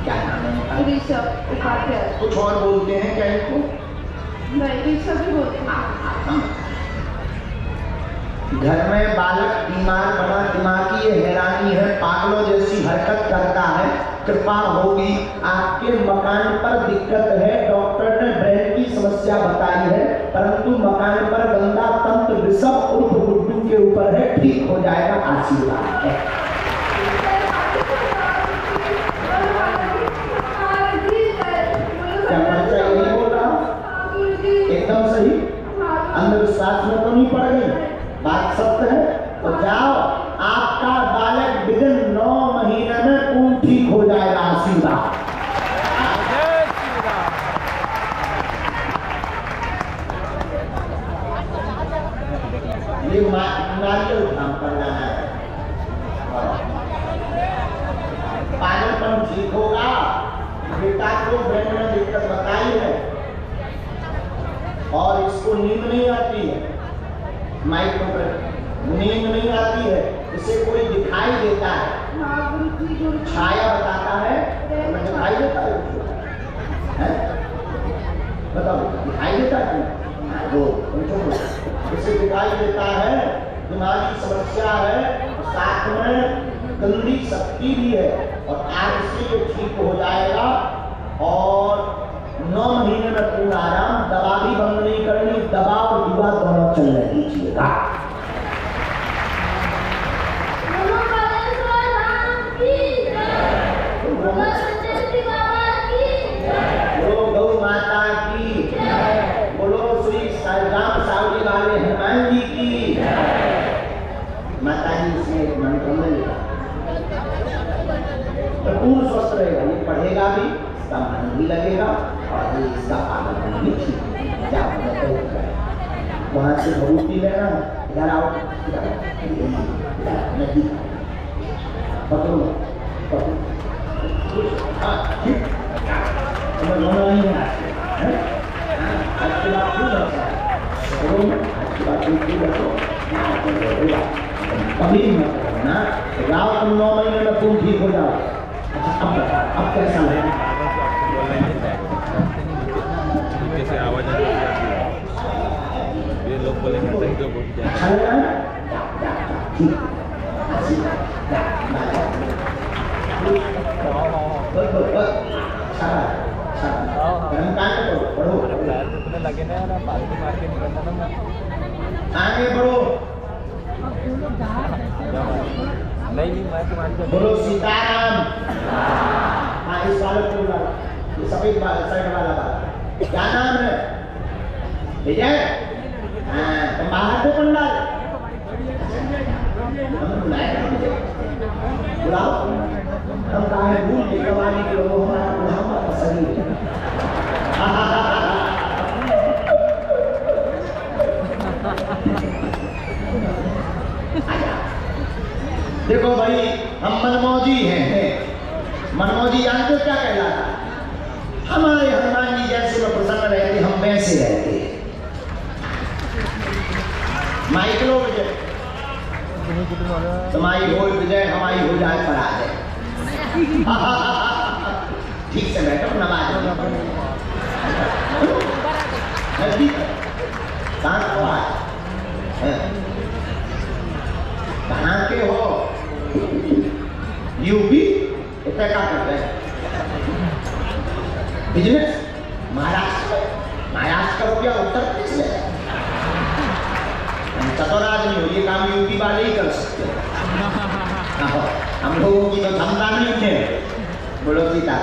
क्या नाम है इनका? ऋषभ उपाध्याय। कुछ और बोलते हैं क्या इनको? नहीं, ऋषभ ही बोलते हैं। घर में बालक बीमार बड़ा दिमागी हैरानी है, पागलों जैसी हरकत करता है, कृपा होगी। आपके मकान पर दिक्कत है, डॉक्टर ने ब्रेन की समस्या बताई है, परंतु मकान पर गंदा तंत्र ऋषभ उर्फ गुड्डू के ऊपर है, ठीक हो जाएगा, आशीर्वाद है। क्या परिचय नहीं बोल रहा? एकदम सही, अंधविश्वास में तो नहीं पड़ गई, बात सत्य है। तो जाओ, आपका बालक विदिन 9 महीने में पूर्ण ठीक हो जाएगा, आशीर्वाद। इसको नींद नहीं आती है, माइक पर नींद नहीं आती है, इसे कोई दिखाई देता है, छाया बताता है, मैं दिखाई देता है, बताओ दिखाई देता है वो इसे दिखाई देता है, दिमागी समस्या है, साथ में गंदी शक्ति भी है, और आज से ये ठीक हो जाएगा। और 9 महीने में पूर्ण आराम, दवा भी बंद नहीं करनी, दवा और युवा दोनों चलने दीजिएगा। बोलो गौ माता की, बोलो श्री राम सावली वाले हनुमान जी की। माता जी इसमें एक मंत्र में लिखा तो पूर्ण स्वस्थ रहेगा, ये पढ़ेगा भी, इसका मन भी लगेगा और ये इसका पालन भी ठीक है। वहां से भभूति लेना, इधर आओ, नदी पकड़ो पकड़ो, हाँ ठीक, तुम्हें मना नहीं है आज की बात क्यों रखा है, आज की बात क्यों रखो, कभी मत करना, राव तुम 9 महीने में तुम ठीक हो जाओ। अच्छा अब कैसा लगेगा, कैसे आवाज आ रही है, ये लोग बोलेंगे सही तो बहुत ज्यादा अच्छा लगा ठीक, आगे बढ़ो, नहीं मैं तुम्हारी बोलो सीताराम। हाँ इस वाले को बुला, ये सफेद वाला शर्ट वाला बात, क्या नाम है विजय? हाँ तुम बाहर से पंडाल हम बुलाए, बुलाओ, हम कहा भूल के कमाने के लोग हमारा हमारा शरीर है। देखो भाई हम मनमौजी हैं, मनमौजी जानते हो क्या कहलाता है? हमारे हनुमान जी जैसे में प्रसन्न रहते, हम वैसे रहते। माइक लो विजय, तुम्हारी हो विजय, हमारी हो जाए पराजय। ठीक से बैठो, नमाज कहाँ के हो? यूपी इतना क्या करते हैं? बिजनेस महाराष्ट्र, महाराष्ट्र का रुपया उत्तर प्रदेश में, हम चतुर आदमी हो, ये काम यूपी वाले ही कर सकते हैं। हम लोगों की तो क्षमता नहीं है। बोलो सीता।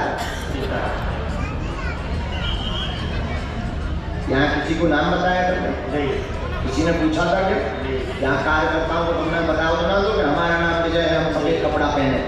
यहाँ किसी को नाम बताया तुमने? किसी ने पूछा था क्या? यहाँ कार्यकर्ताओं को तुमने बताओ तो ना दो कि हमारा नाम विजय है, हम सफेद कपड़ा पहने।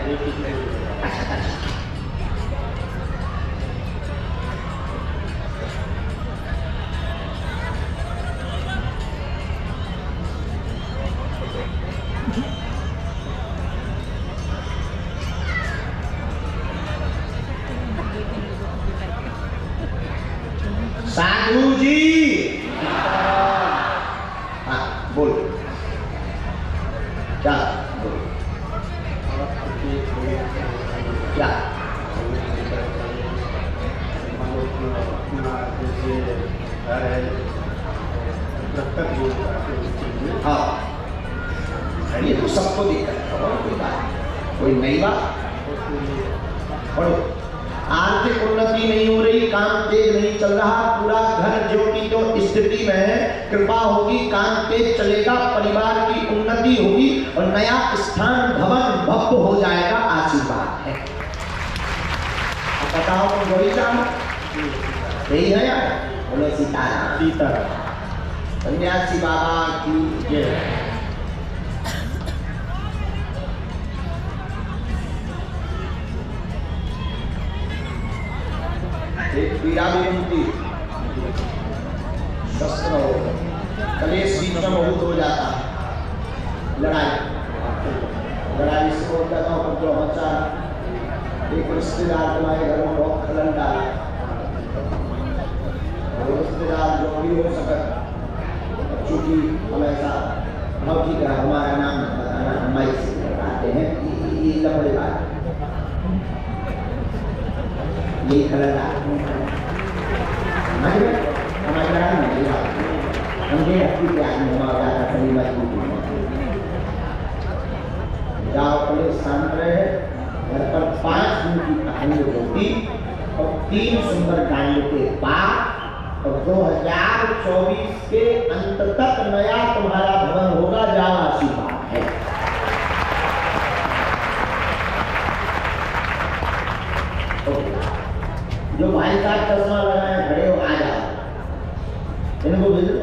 साधु जी, हाँ बोल, क्या बोल, क्या? हाँ ये तो सबको दिक्कत है, कोई बात, कोई नई बात। पढ़ो, आर्थिक उन्नति नहीं हो रही, काम तेज नहीं चल रहा, पूरा घर जो की तो स्थिति में है, कृपा होगी काम तेज चलेगा, परिवार की उन्नति होगी और नया स्थान भवन भव्य हो जाएगा, आशीर्वाद है। अब बताओ तुम वही चाहो, यही है यार? बोलो सीताराम। सीताराम। सन्यासी बाबा की जय। एक पीड़ा भी बनती, शस्त्र हो, कलेश बीच में बहुत हो जाता, लड़ाई से हो जाता हूँ। जो बच्चा एक रिश्तेदार तुम्हारे घर में बहुत खलन डाला, रिश्तेदार जो भी हो सके चूंकि हम ऐसा बहुत ठीक है, हमारा नाम बताना हम माइक से बताते हैं, ये लपड़े बात ये खलना हमारे हमने अपनी के आदमी हमारा खड़ी मजबूत जाओ पहले शांत रहे। घर पर 5 दिन की कहानी होती और 3 सुंदर कांड के बाद और 2024 के अंत तक नया तुम्हारा भवन होगा, जाओ आशीर्वाद है। जो भाई साहब चश्मा लगाए खड़े हो, आ जाओ, इनको भेज दो,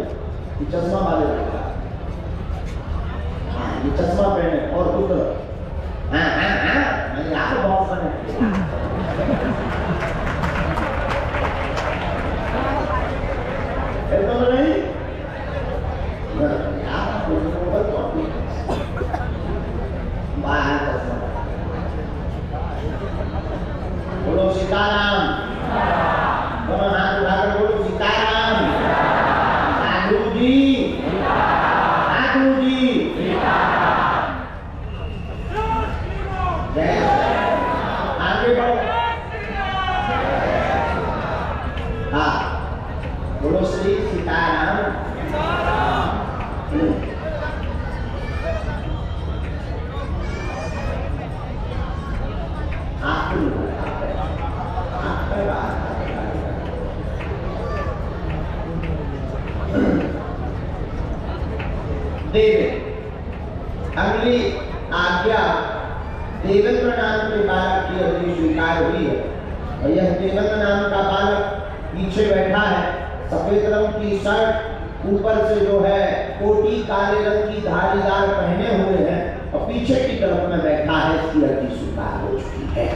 ये चश्मा वाले लगा, हाँ ये चश्मा पहने और कुछ हाँ हाँ हाँ मैं यार बहुत बने एकदम नहीं यार बाहर बोलो सीताराम, दोनों हाथ उठाकर बोलो सीताराम। साधु जी, साधु जी, आगे बढ़ो। हाँ बोलो श्री सीताराम। अगली आज्ञा देवेंद्र नाम के बालक की अभी स्वीकार हुई है और यह देवेंद्र नाम का बालक पीछे बैठा है, सफेद रंग की शर्ट, ऊपर से जो है कोटी काले रंग की धारीदार पहने हुए हैं और पीछे की तरफ में बैठा है, इसकी अर्जी स्वीकार हो चुकी है।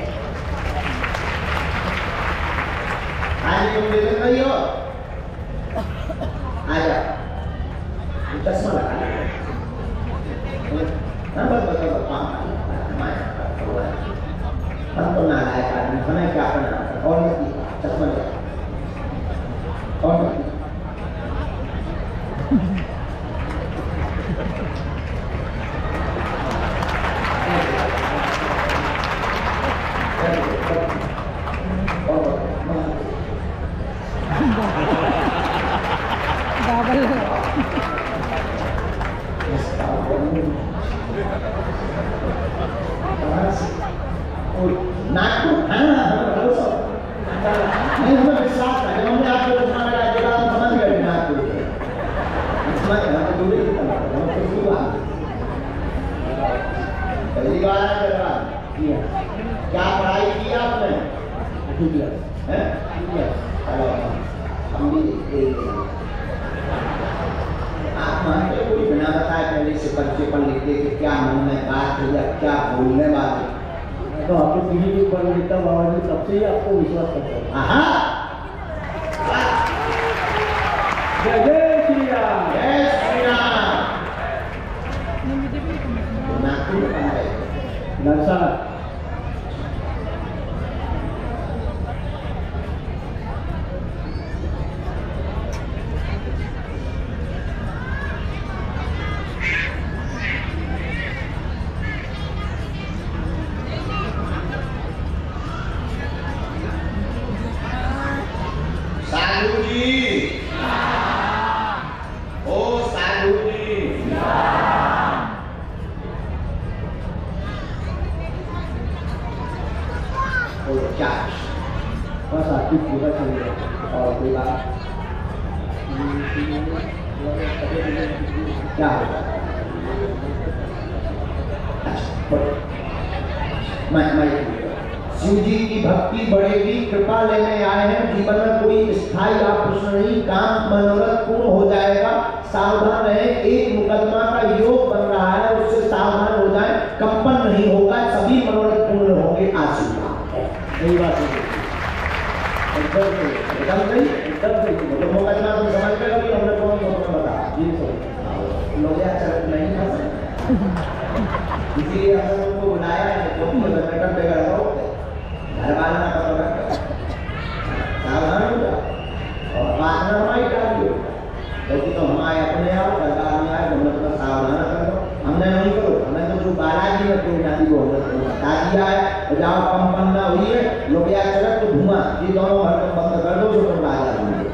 आज तुम देवेंद्र ही हो, आ जाओ, चश्मा लगा हम तो नालायक आदमी, हमें क्या करना और चश्मा ले और नागपुर नहीं हमें विश्वास है, हमने आपको तुम्हारा जगह हम समझ गए नागपुर पहली बार क्या पढ़ाई की आपने? आप मानते कोई बिना बताए पहले से पर्चे पर लिखते कि क्या मन में बात है या क्या बोलने बात है, तो आपको किसी के ऊपर लिखता बाबा जी तब से ही आपको विश्वास करता है। जय जय श्री राम, जय श्री राम। नरसा क्या होगा? शिव जी की भक्ति बढ़ेगी, कृपा लेने आए हैं, जीवन में कोई स्थायी आभूषण नहीं, काम मनोरथ पूर्ण हो जाएगा, सावधान रहे। एक मुकदमा का योग बन रहा है, उससे सावधान हो जाए, कंपन नहीं होगा, सभी मनोरथ पूर्ण होंगे। आशीर्वाद है, यही बात है। एकदम नहीं, एकदम नहीं मुकदमा तुम समझ गए कि हमने कौन बता लोग नहीं खा सकते, इसीलिए हमने उनको बुलाया है, घर वाले ना पता सावधान हो जाओ और बात न हमारी डालिए। क्योंकि तो हमारे अपने आओ सरकार में आए हमने अपना सावधान करो, हमने नहीं करो, हमें तो जो बालाजी में कोई नाती को बता दिया है, जाओ कम पन्ना हुई है, लोग या चरक तो धुआं, ये दोनों हरकत बंद कर दो जो तुम राजा होंगे।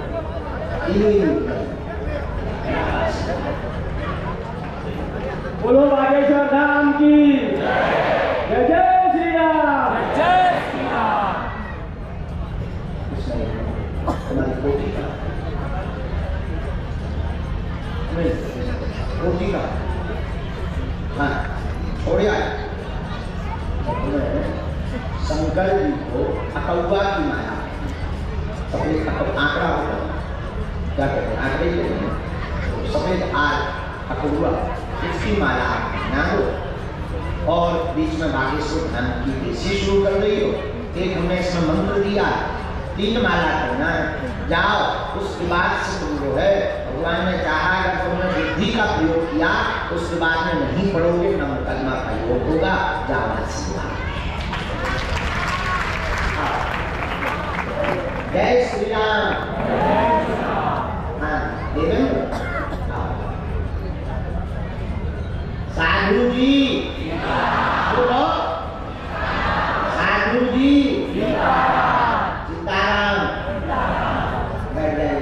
बोलो बागेश्वर धाम की जय जय श्री राम, जय श्री राम। कोटी का हाँ छोड़िया शंकर जी को अकौवा की माया, सफेद आंकड़ा होता है, क्या कहते हैं आंकड़े के लिए सफेद अकौवा, इसकी माला ना हो और बीच में बागेश्वर धाम की देसी शुरू कर रही हो। एक हमने इसमें मंत्र दिया, 3 माला करना है, जाओ उसके बाद से तुम जो है भगवान ने चाहा अगर तुमने बुद्धि का प्रयोग किया उसके बाद में नहीं पढ़ोगे न मुकदमा का योग होगा, जाओ आशीर्वाद। जय श्री राम। हाँ देवेंद्र साधु जी बोलो, साधु जी सीताराम। बैठ जाए,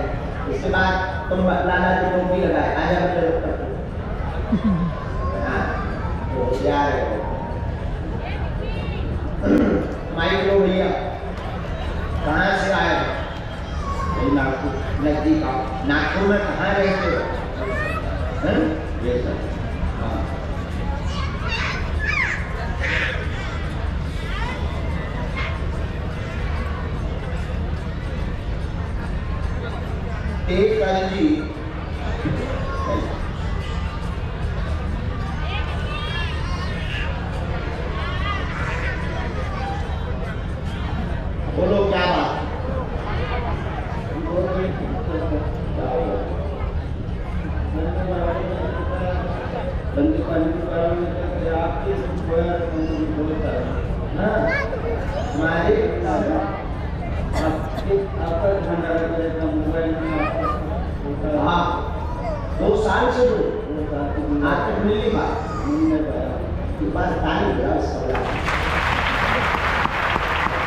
इसके बाद तुम लाला की टोपी लगाए, आजा बच्चे यार माइक लो भैया, कहाँ से आए? नागपुर नजदीक आओ। नागपुर में कहाँ रहते हो? ये सब एक जी बोलो क्या बात? हाँ 2 साल से तो आज तक मिली बात के पास तारीख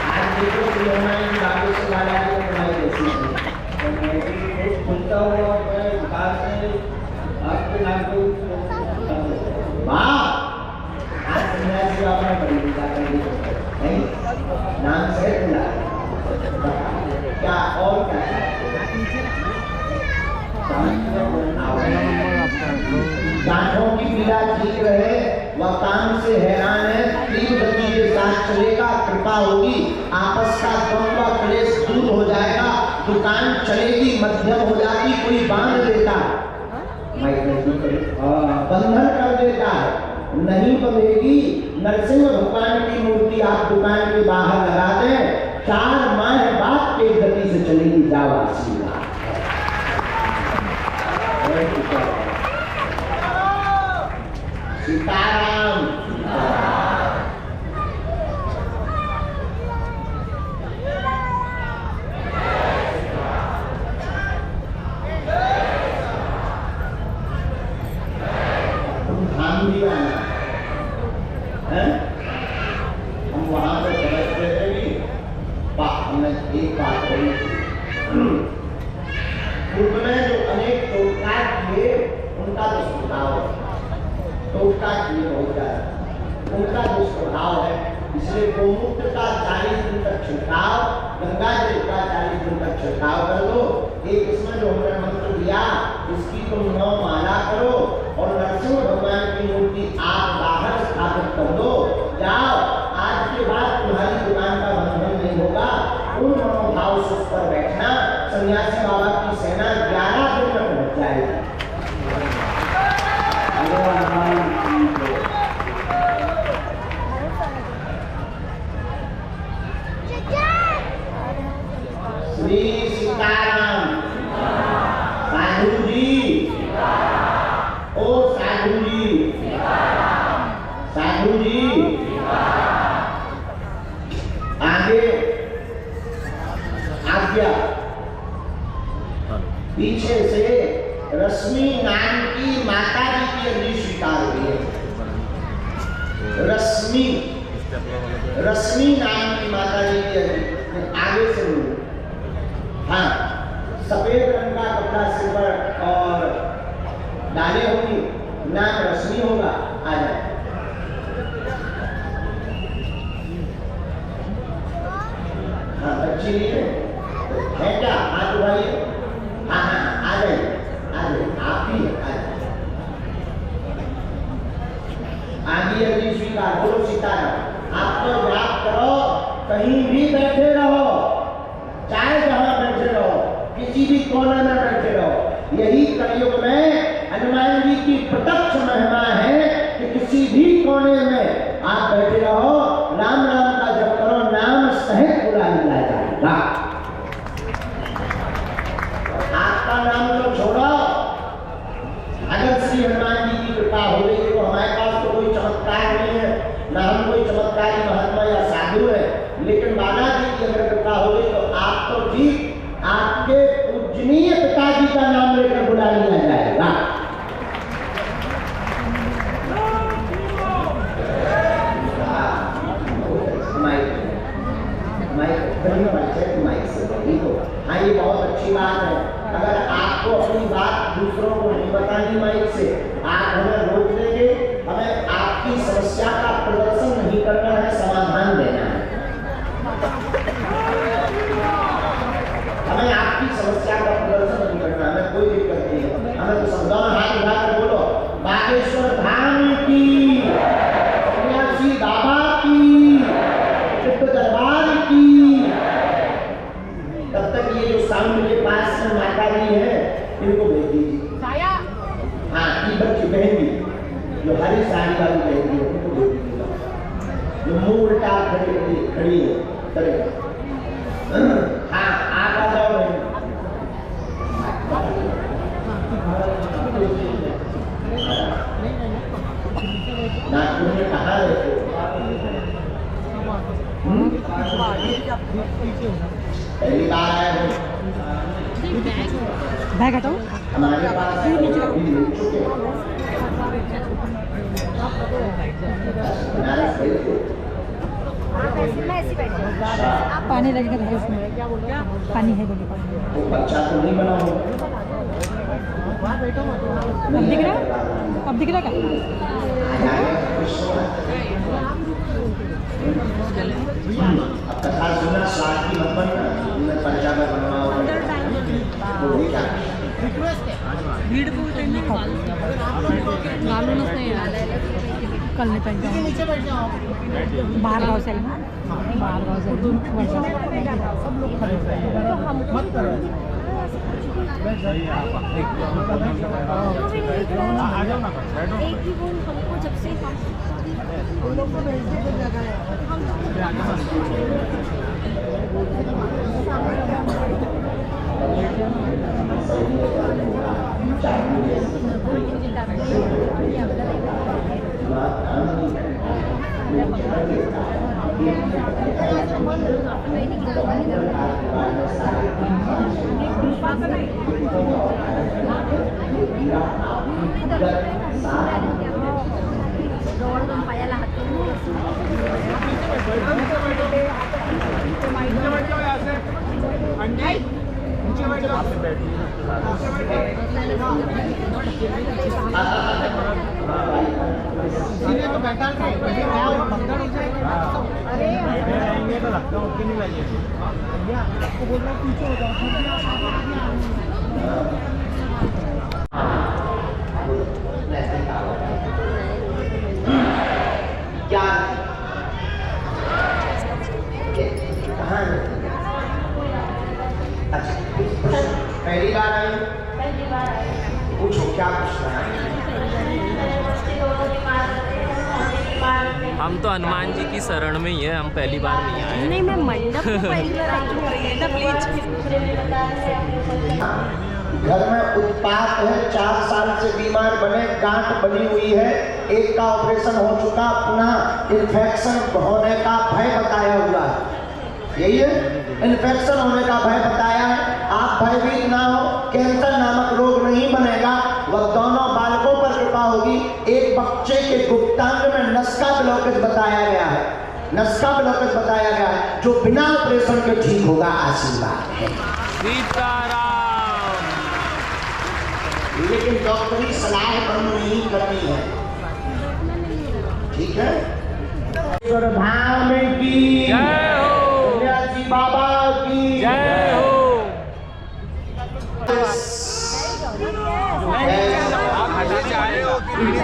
आज देखो बागेश्वर वाला की कमाई कैसी है, खुलता हुआ विकास है आपके वाह आज सन्यासी आपने बड़ी पूजा कर दी नहीं नाम से क्या और क्या गांठों की पीड़ा ठीक रहे, वह काम से हैरान है, तीव्र गति के साथ चलेगा, कृपा होगी, आपस का द्वंद्व क्लेश दूर हो जाएगा, दुकान चलेगी, मध्यम हो जाती, कोई बांध देता है, बंधन कर देता है, नहीं बंधेगी। नरसिंह भगवान की मूर्ति आप दुकान के बाहर लगा दें, 4 माह बाद तेज गति से चलेगी, जाओ आशीर्वाद। सीताराम। तुम धाम भी आना है, हम वहां पर समझ रहे थे हमने एक बात कही, पूर्व में जो अनेक टोटका किए उनका दुष्प्रभाव है, टोटका किए हो जाए उनका दुष्प्रभाव है, इसलिए गोमूत्र का 40 दिन तक छिड़काव, गंगा जल का 40 दिन तक छिड़काव कर दो। एक इसमें जो हमने मंत्र दिया इसकी तुम 9 माला करो और नरसिंह भगवान की मूर्ति आप बाहर स्थापित कर दो, जाओ। आज के बाद तुम्हारी दुकान का बंधन नहीं होगा, उन मनोभाव से उस पर बैठना, सन्यासी बाबा की सेना 11 दिन तक पहुंच जाएगी। श्री सीताराम। साधु जी ओ साधु जी, साधु जी आगे आज्ञा, पीछे से रश्मि नाम की माता जी की अर्जी स्वीकार हुई है। रश्मि नाम की माता जी की अर्जी आगे से बोलो। हाँ, सफेद रंग का कपड़ा सिर पर और डाले होंगी, नाम रश्मि होगा। आ जाए। हाँ, बच्ची नहीं है क्या? हाथ उठाइए। हाँ हाँ, आ जाइए, आ जाइए, आप ही आ जाइए। आगे अर्जी स्वीकार। बोलो सीताराम। आप तो याद करो, कहीं भी बैठे रहो, चाहे जहां बैठे रहो, किसी भी कोने में बैठे रहो, यही कलयुग में हनुमान जी की प्रत्यक्ष महिमा है कि किसी भी कोने में आप बैठे रहो, राम नाम का जप करो, नाम सहित बुला लिया जाएगा। आपका नाम तो छोड़ो, अगर श्री हनुमान जी की कृपा हो गई तो हमारे पास तो कोई चमत्कार नहीं है, ना हम कोई चमत्कारी महात्मा या साधु है, लेकिन बाला जी की अगर कृपा हो गई तो आप तो ठीक आपके पूजनीय पिताजी का नाम लेकर बुला लिया जाएगा। हाँ, ये बहुत अच्छी बात है। अगर आपको अपनी बात दूसरों को नहीं बतानी माइक से, आप हमें रोक देंगे, हमें आपकी समस्या का प्रदर्शन नहीं करना है, समाधान देना है। हमें आपकी समस्या का प्रदर्शन नहीं करना, हमें कोई दिक्कत नहीं है। हमें तो समझाओ, हाथ उठाकर बोलो बागेश्वर धाम की, सन्यासी बाबा की, चित्त दरबार की। तब तक ये जो साउंड के पास में माता जी है, इनको भेज दीजिए। हाँ, ये बच्ची बहन जी जो हरी साड़ी वाली बहन जी है, उनको भेज दीजिएगा। जो मुंह उल्टा खड़ी है, करेगा। हाँ, आप आ जाओ बहन। ना तुमने कहा रहते हो? पहली बार आए हो? बैग हटाओ। हमारे पास मिल चुके पानी लगेगा तो उसमें पानी है, बोलिए पानी। वो बच्चा तो नहीं बना हो। अब दिख रहा? अब दिख रहा क्या? अब कथा सुनना, स्वाद की मत बनना, मैं पर्चा में बनवाओ। वो भी क्या कल नहीं पहन जाऊँ, बाहर गाँव से आई ना, बाहर गाँव से सब लोग आ जाओ ना, एक ही वो हमको जब से हम लोग को भेजने को जगह पाया लाते तो बैठा रहेंगे तो लगता है नहीं लगेगी। आपको बोल रहा हूँ पीछे हो क्या कहाँ? अच्छा, पहली बार आई? पूछो क्या पूछना है। हम तो हनुमान जी की शरण में ही है, हम पहली बार नहीं आए। नहीं, मैं मंडप में पहली बार आई हूँ। घर में उत्पात है, 4 साल से बीमार बने, गांठ बनी हुई है, एक का ऑपरेशन हो चुका, पुनः इन्फेक्शन होने का भय बताया हुआ है। यही है, इन्फेक्शन होने का भय बताया है। आप भयभीत ना हो, कैंसर नामक रोग नहीं बनेगा। वह दोनों बालकों पर कृपा होगी। एक बच्चे के गुप्तांग में नस्का ब्लॉकेज बताया गया है, नस्का ब्लॉकेज बताया गया है, जो बिना ऑपरेशन के ठीक होगा। आशीर्वाद है। सीताराम। लेकिन डॉक्टरी सलाह बंद नहीं करनी है, ठीक है। धाम की जय हो, सन्यासी बाबा की जय हो।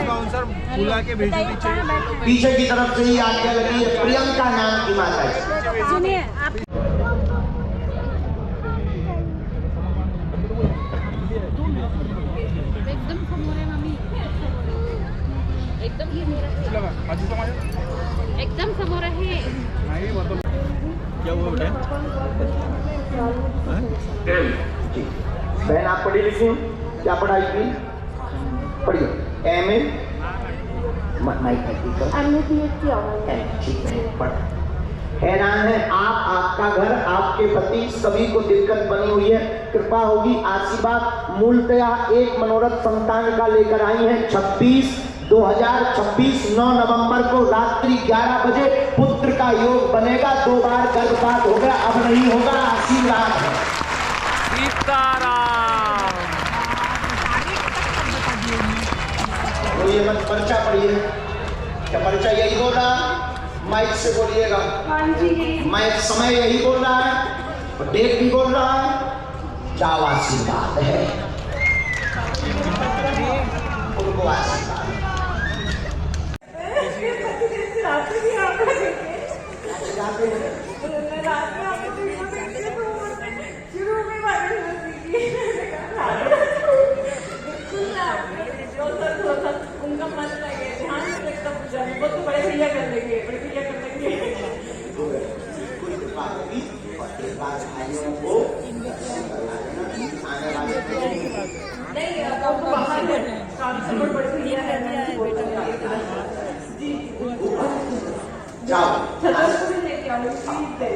बाउंसर बुला के भेज दीजिए। पीछे की तरफ से ही आज्ञा लगी है, प्रियंका नाम की माता है। सुनिए आप एकदम समोर मम्मी, एकदम एकदम समोर आहे। क्या हुआ बेटा? बहन आप पढ़ी लिखी हो? क्या पढ़ाई की? पढ़िए। MA ठीक है, पढ़। हैरान है आप, आपका घर, आपके पति, सभी को दिक्कत बनी हुई है। कृपा होगी, आशीर्वाद। मूलतः एक मनोरथ संतान का लेकर आई है। 2026 9 नवंबर को रात्रि 11 बजे पुत्र का योग बनेगा। 2 बार गर्भपात हो गया, अब नहीं होगा। आशीर्वाद है। सीताराम। तो ये मत पर्चा पढ़िए। क्या पर्चा यही बोल रहा है? माइक से बोलिएगा। माइक समय यही बोल रहा है और डेट भी बोल रहा है। जाओ, आशीर्वाद है, उनको आशीर्वाद। उनका मन लगे, ध्यान से लगता पूजा में, वो तो बड़े भैया कर लेंगे, बड़े भैया कर लेंगे। कोई कृपा होगी और एक बार भाइयों को आने वाले नहीं, अब बाहर है, काम से बड़े भैया है। जाओ, छतरपुर लेके आओ, प्लीज दे,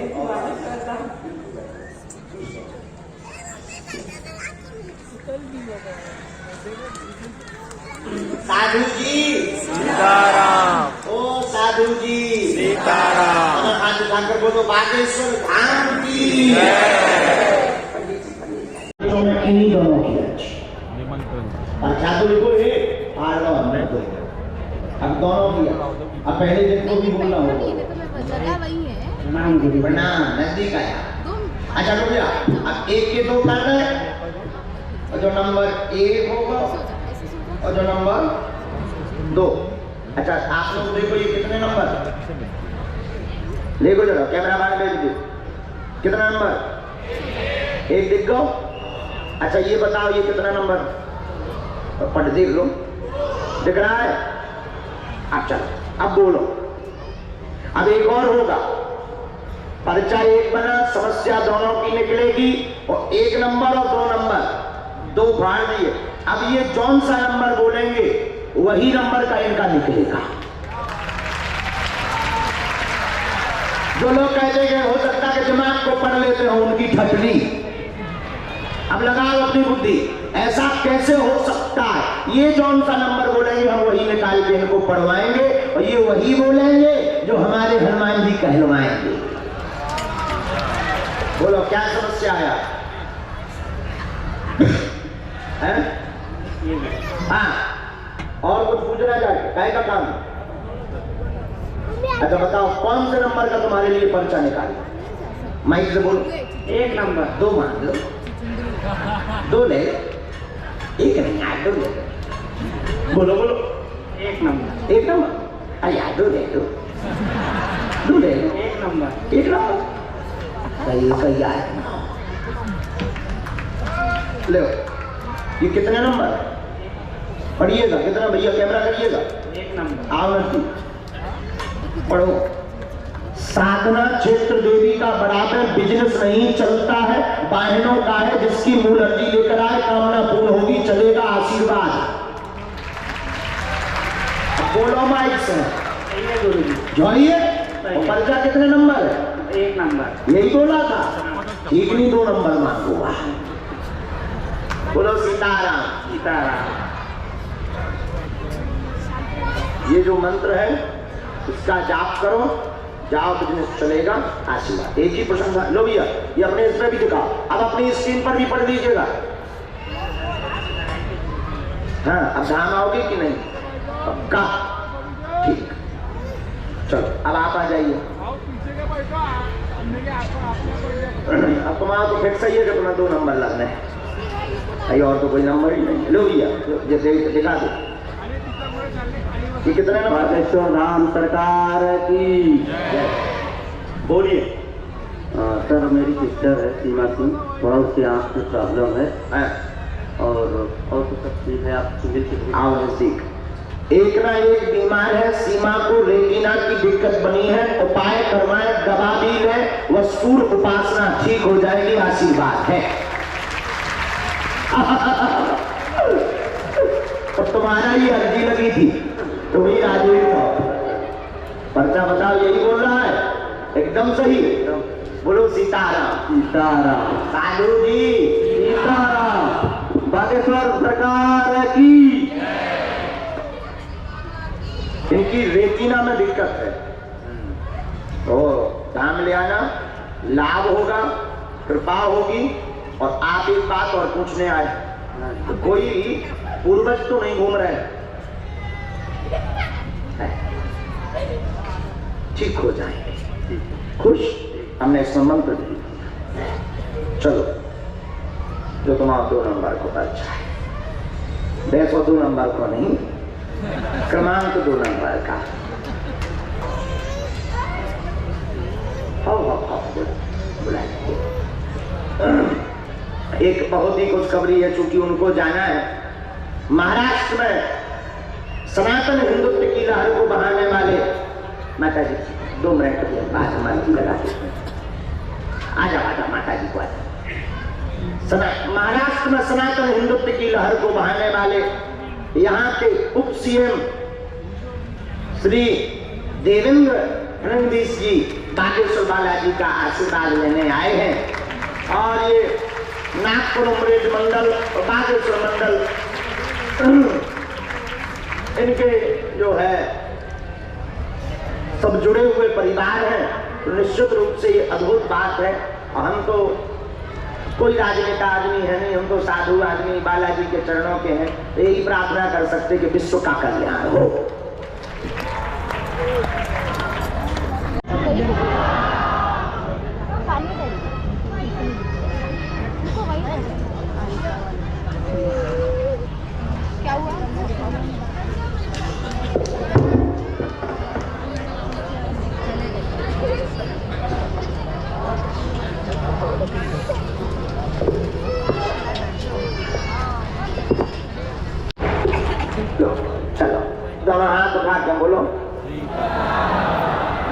साधु जी सीताराम। ओ साधु जी सीताराम। हाथ उठाकर बोलो बागेश्वर धाम की। इन्हीं दोनों की अच्छी और साधु जी को अब दोनों की। अब पहले दिन को भी बोलना होगा। जगह वही है, प्रणाम, नजदीक आया। अच्छा रुक जा, अब 1 के 2 कर रहे हैं और जो नंबर 1 होगा और जो नंबर 2। अच्छा आप लोग देखो, ये कितने नंबर देखो जरा, कैमरा मैन ले लीजिए। कितना नंबर? 1 दिख गो। अच्छा ये बताओ ये कितना नंबर? पढ़ देख लो, दिख रहा है? अच्छा अब बोलो। अब एक और होगा, पर्चा 1 बना, समस्या दोनों की निकलेगी और 1 नंबर और 2 नंबर 2 फाड़ दिए। अब ये कौन सा नंबर बोलेंगे वही नंबर का इनका निकलेगा। जो लोग कहते हैं हो सकता है दिमाग को पढ़ लेते हो, उनकी ठटली। अब लगाओ अपनी बुद्धि, ऐसा कैसे हो सकता है? ये कौन सा नंबर बोलेंगे हम वही निकाल के इनको पढ़वाएंगे और ये वही बोलेंगे जो हमारे हनुमान जी कहलवाएंगे। बोलो क्या समस्या आया है? हाँ, और कुछ पूछना चाहिए? काय का काम? अच्छा बताओ कौन से नंबर का तुम्हारे लिए पर्चा निकाले? माइक से बोलो। 1 नंबर। 2 मान लो, 2 ले, 1 नहीं यार 2 ले। बोलो बोलो। 1 नंबर। 1 नंबर? अरे यार 2 ले लो, 2 ले लो। 1 नंबर। 1 नंबर सही यार। लो ये कितने नंबर पढ़िएगा? कितना भैया कैमरा करिएगा? 1 नंबर। आओ नजदीक पढ़ो। साधना क्षेत्र देवी का बराबर बिजनेस नहीं चलता है, बहनों का है, जिसकी मूल अर्जी लेकर आए कामना पूर्ण होगी, चलेगा आशीर्वाद। बोलो माइक से जोड़िए। पर्चा कितने नंबर है? 1 नंबर। यही बोला था, ठीक नहीं 2 नंबर मांगूंगा। बोलो सीताराम। सीताराम। ये जो मंत्र है इसका जाप करो, जाओ बिजनेस चलेगा, आशीर्वाद। एक ही प्रशंसा लो भैया, ये अपने इसमें भी दिखाओ, अब अपनी स्क्रीन पर भी पढ़ लीजिएगा। हाँ, अब धाम आओगे कि नहीं? पक्का? ठीक, चलो अब आप आ जाइए। अब तुम्हारा तो फिक्स ही है कि तुम्हें 2 नंबर लगने हैं, और तो कोई नंबर ही नहीं। लो भैया जैसे दिखा दो कि कितने नंबर। बागेश्वर धाम सरकार की बोलिए। सर मेरी सिस्टर है सीमा सिंह, थोड़ा उसके आँख में प्रॉब्लम है और तो सब ठीक है। आप सिविल के आओ नजदीक। एक ना एक बीमार है, सीमा को रेटिना की दिक्कत बनी है, उपाय करवाएं, दवा भी ले, वस्तुर उपासना ठीक हो जाएगी, आशीर्वाद है। और तुम्हारा ही अर्जी लगी थी, तुम ही राजी हो। पर्चा बताओ, यही बोल रहा है, एकदम सही। बोलो सीताराम। सीताराम। साधु जी सीताराम। बागेश्वर सरकार की। इनकी रेटिना में दिक्कत है, तो धाम ले आना, लाभ होगा, कृपा होगी। और आप एक बात और पूछने आए, तो कोई पूर्वज तो नहीं घूम रहे हैं? ठीक हो जाएंगे, खुश। हमने इसमें मंत्र दी। चलो, जो तुम्हारा 2 नंबर को अच्छा है, 2 नंबर को नहीं, क्रमांक 2 नंबर का। एक बहुत ही खुशखबरी है, चूंकि उनको जाना है महाराष्ट्र में सनातन हिंदुत्व की लहर को बहाने वाले माता जी। 2 मिनट के बाद हमारी लगा आ जाओ माता जी को। महाराष्ट्र में सनातन हिंदुत्व की लहर को बहाने वाले यहाँ के उप सीएम श्री देवेंद्र फडणवीस जी बागेश्वर बालाजी का आशीर्वाद लेने आए हैं। और ये नागपुर उमरेड मंडल और बागेश्वर मंडल, इनके जो है सब जुड़े हुए परिवार हैं। तो निश्चित रूप से ये अद्भुत बात है। और हम तो कोई राजनेता आदमी है नहीं, हम तो साधु आदमी बालाजी के चरणों के हैं। तो यही प्रार्थना कर सकते कि विश्व का कल्याण हो। क्या हुआ? चलो दोनों हाथ उठा के बोलो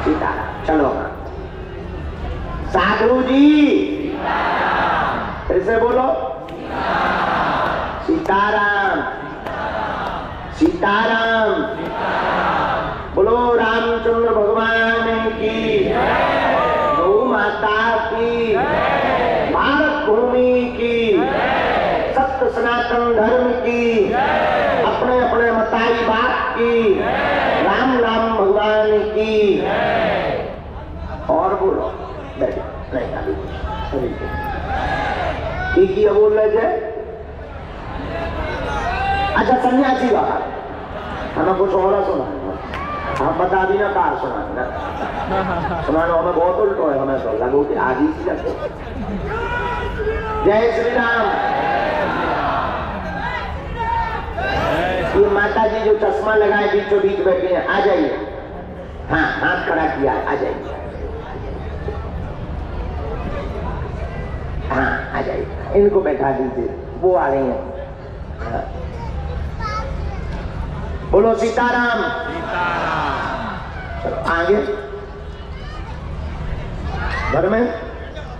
सीताराम। चलो साधु जी फिर से बोलो सीताराम। सीताराम। बोलो रामचंद्र भगवान की, गौ माता की, भारत भूमि की, सत्य सनातन धर्म की, अपने अपने मताई बात की, राम राम भगवान की। और बोलो नहीं बोल रहे थे। अच्छा सन्यासी बाबा हमें कुछ और सुना, हम बता भी ना कहा सुनाना हमें बहुत उल्टो है। हमें तो लगो कि आदि की लगो। जय श्री राम। ये माता जी जो चश्मा लगाए बीचों बीच बैठे हैं, आ जाइए। हाँ हाथ खड़ा किया, आ जाइए। हाँ आ जाइए, इनको बैठा दीजिए, वो आ रही हैं। बोलो सीताराम। चलो आगे धर्मेंद्र।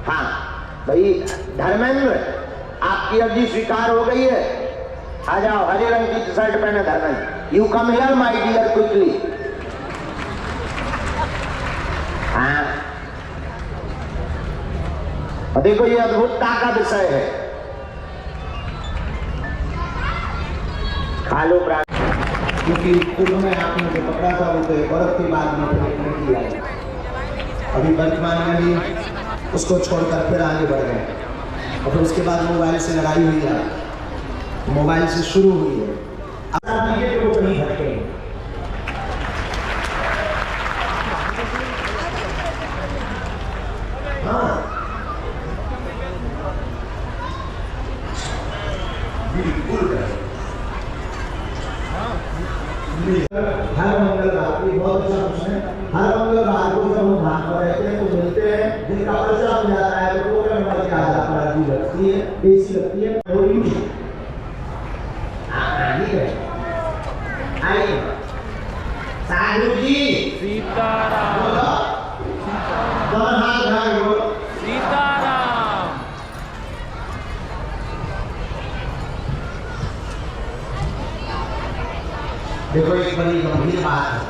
हाँ भाई धर्मेंद्र, आपकी अर्जी स्वीकार हो गई है। आ जाओ, हरे रंग की टी शर्ट पहने Dharmendra. You come here my dear quickly. हाँ देखो ये अद्भुतता का विषय है। आलू क्योंकि कुल्लू में आपने जो पकड़ा था वो तो एक औरत के बाद में नहीं किया है। अभी वर्तमान में भी उसको छोड़कर फिर आगे बढ़ गए और फिर उसके बाद मोबाइल से लड़ाई हुई है, मोबाइल से शुरू हुई है। अब ये लोग नहीं हटते। हाँ बिल्कुल हर मंगलवार की बहुत अच्छा प्रश्न है। हर मंगलवार को जब हम धाम पर रहते हैं तो मिलते हैं, जिनका पर्चा हो जाता है तो प्रोग्राम की आजादी लगती है, एसी लगती है। आइए साधु जी सीताराम दोनों हाथ उठाए बोलो सीताराम। देखो एक बड़ी गंभीर बात है,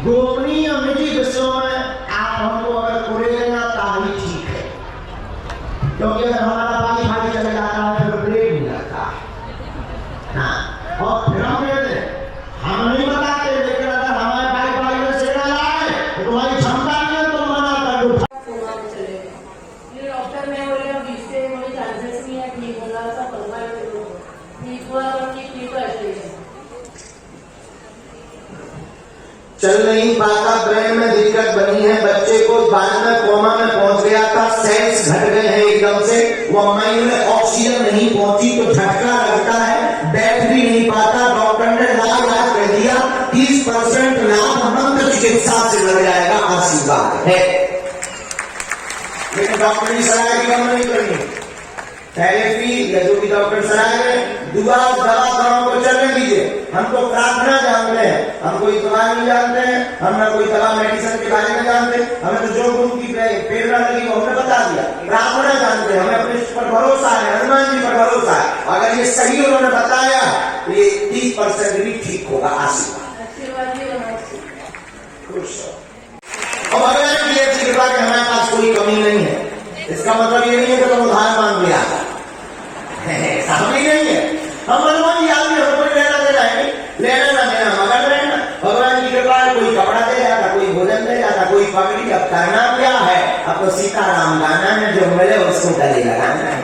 गोपनीय निजी विषयों में आप हमको अगर कोरेंगे ना तो ही ठीक है, क्योंकि अगर हमारा पानी भाई चले जाता है तो ब्रेक नहीं लगता हाँ। और फिर हम नहीं बताते, लेकिन अगर हमारे भाई में सेना लाए तो तुम्हारी क्षमता नहीं है, तुम मना कर दो। डॉक्टर ने बोले अभी से मुझे चांसेस नहीं है ठीक होगा, ऐसा पंगा है ठीक हुआ और ठीक तो ऐसे ही है। चल नहीं पाता, ब्रेन में दिक्कत बनी है, बच्चे को बाद में कोमा में पहुंच गया था, सेल्स घट गए हैं एकदम से, वो माइंड में ऑक्सीजन नहीं पहुंची तो झटका लगता है, बैठ भी नहीं पाता। डॉक्टर ने लाभ कह दिया 30% लाभ मंत्र चिकित्सा से लग जाएगा, आशीर्वाद है। लेकिन डॉक्टर की सलाह की कम नहीं करनी, थेरेपी या जो भी डॉक्टर सलाह करें, दुआ दवा दवाओं को चलने दीजिए। हम तो प्रार्थना जानते हैं, हम कोई दवा नहीं जानते हैं, हम ना कोई दवा मेडिसिन के बारे में जानते हैं, हमें तो जो गुरु की प्रेरणा लगी वो हमने बता दिया। प्रार्थना जानते हैं, हमें अपने पर भरोसा है, हनुमान जी पर भरोसा है। अगर ये सही उन्होंने बताया तो ये 30% भी ठीक होगा, आशीर्वाद खुश हो। और भगवान की अच्छी कृपा कि हमारे पास कोई कमी नहीं है, इसका मतलब ये नहीं है कि तुम उधार मांग लिया, ऐसा भी नहीं है। हम हनुमान जी आदमी, हमें कोई लेना देना है नहीं, लेना ना देना मगन रहना। भगवान की कृपा है, कोई कपड़ा दे जाता, कोई भोजन दे जाता, कोई पगड़ी। अब करना क्या है, अब तो सीताराम गाना है, जो मिले उसको गले लगाना है।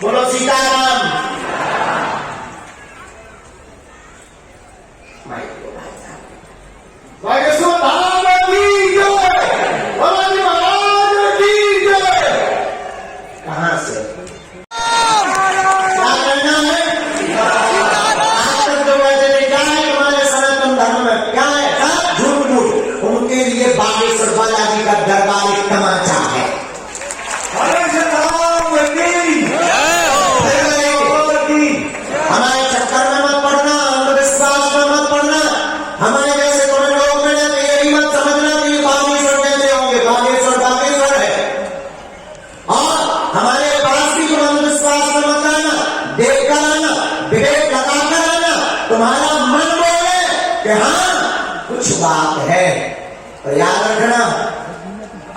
बोलो सीताराम। कहां से क्या करना है? आज तक जो वैसे क्या है तुम्हारे सनातन धर्म में, क्या है? झूठ मूठ। उनके लिए बागेश्वर बालाजी का दरबार एक तमाचा है। हमारे चक्कर में मत पड़ना, अंधविश्वास में मत पड़ना। हमारे जैसे थोड़े लोग में यही मत समझना कि बागेश्वर कैसे होंगे। बागेश्वर बागेश्वर है, और हमारे पास भी तुम अंधविश्वास में मत आना, देख कर आना, विवेक लगा कर आना। तुम्हारा मन बोले कि हाँ कुछ बात है, तो याद रखना,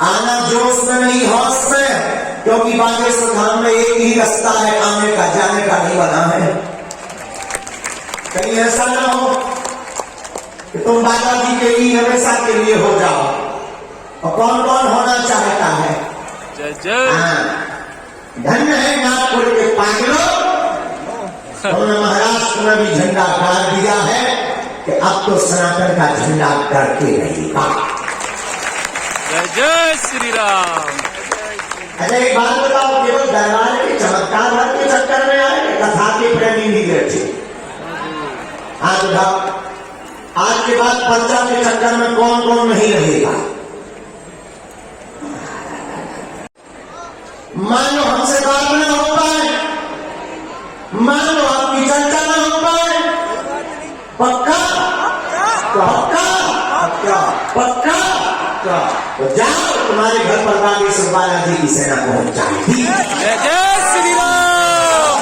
आना जोश में नहीं होश में, क्योंकि बागेश्वर धाम में एक ही रास्ता है आने का, जाने का नहीं बना है। कहीं ऐसा ना हो कि तुम बाबा जी के लिए हमेशा के लिए हो जाओ। और कौन कौन होना चाहता है? धन्य है नागपुर के पागलों, उन्होंने महाराष्ट्र में भी झंडा गाड़ दिया है कि अब तो सनातन का झंडा करके रहेगा। जय जय श्री राम। अच्छा एक बात बताओ, केवल दरबार के चमत्कार भर के चक्कर में आए, कथा के प्रेमी नहीं बैठे। आज बताओ, आज के बाद पर्चा के चक्कर में कौन कौन नहीं रहेगा? मान लो हमसे बात न हो पाए, मान लो आपकी चर्चा न हो पाए, पक्का पक्का पक्का पक्का तो जाओ, तुम्हारे घर पर बागेश्वर बालाजी की सेना पहुंच जाएगी। जय जय श्री राम।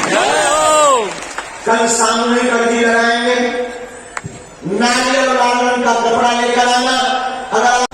जय हो। कल सामूहिक अर्जी लगाएंगे, नारियल लाल रंग का कपड़ा लेकर आना। अगर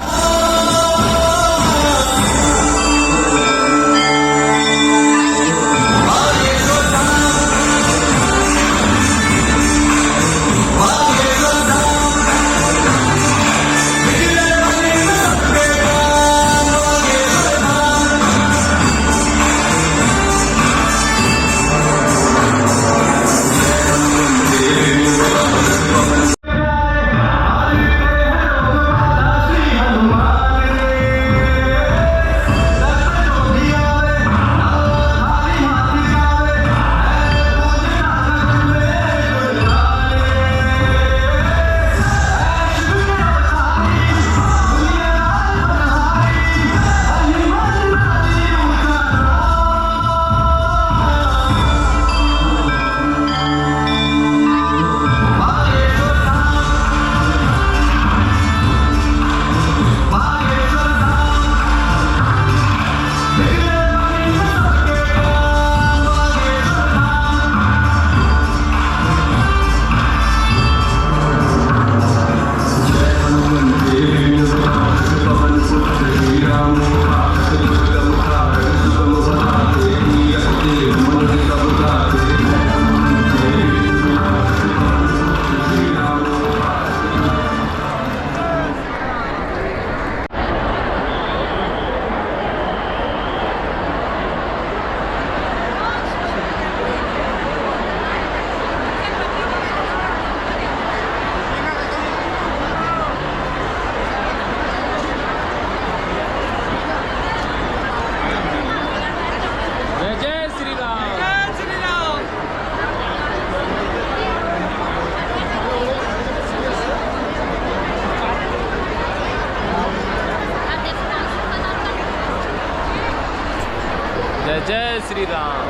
जय जय श्री राम।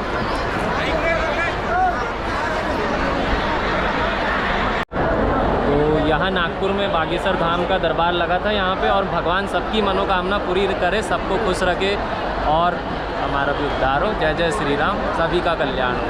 तो यहाँ नागपुर में बागेश्वर धाम का दरबार लगा था यहाँ पे, और भगवान सबकी मनोकामना पूरी करे, सबको खुश रखे और हमारा भी उद्धार हो। जय जय श्री राम, सभी का कल्याण हो।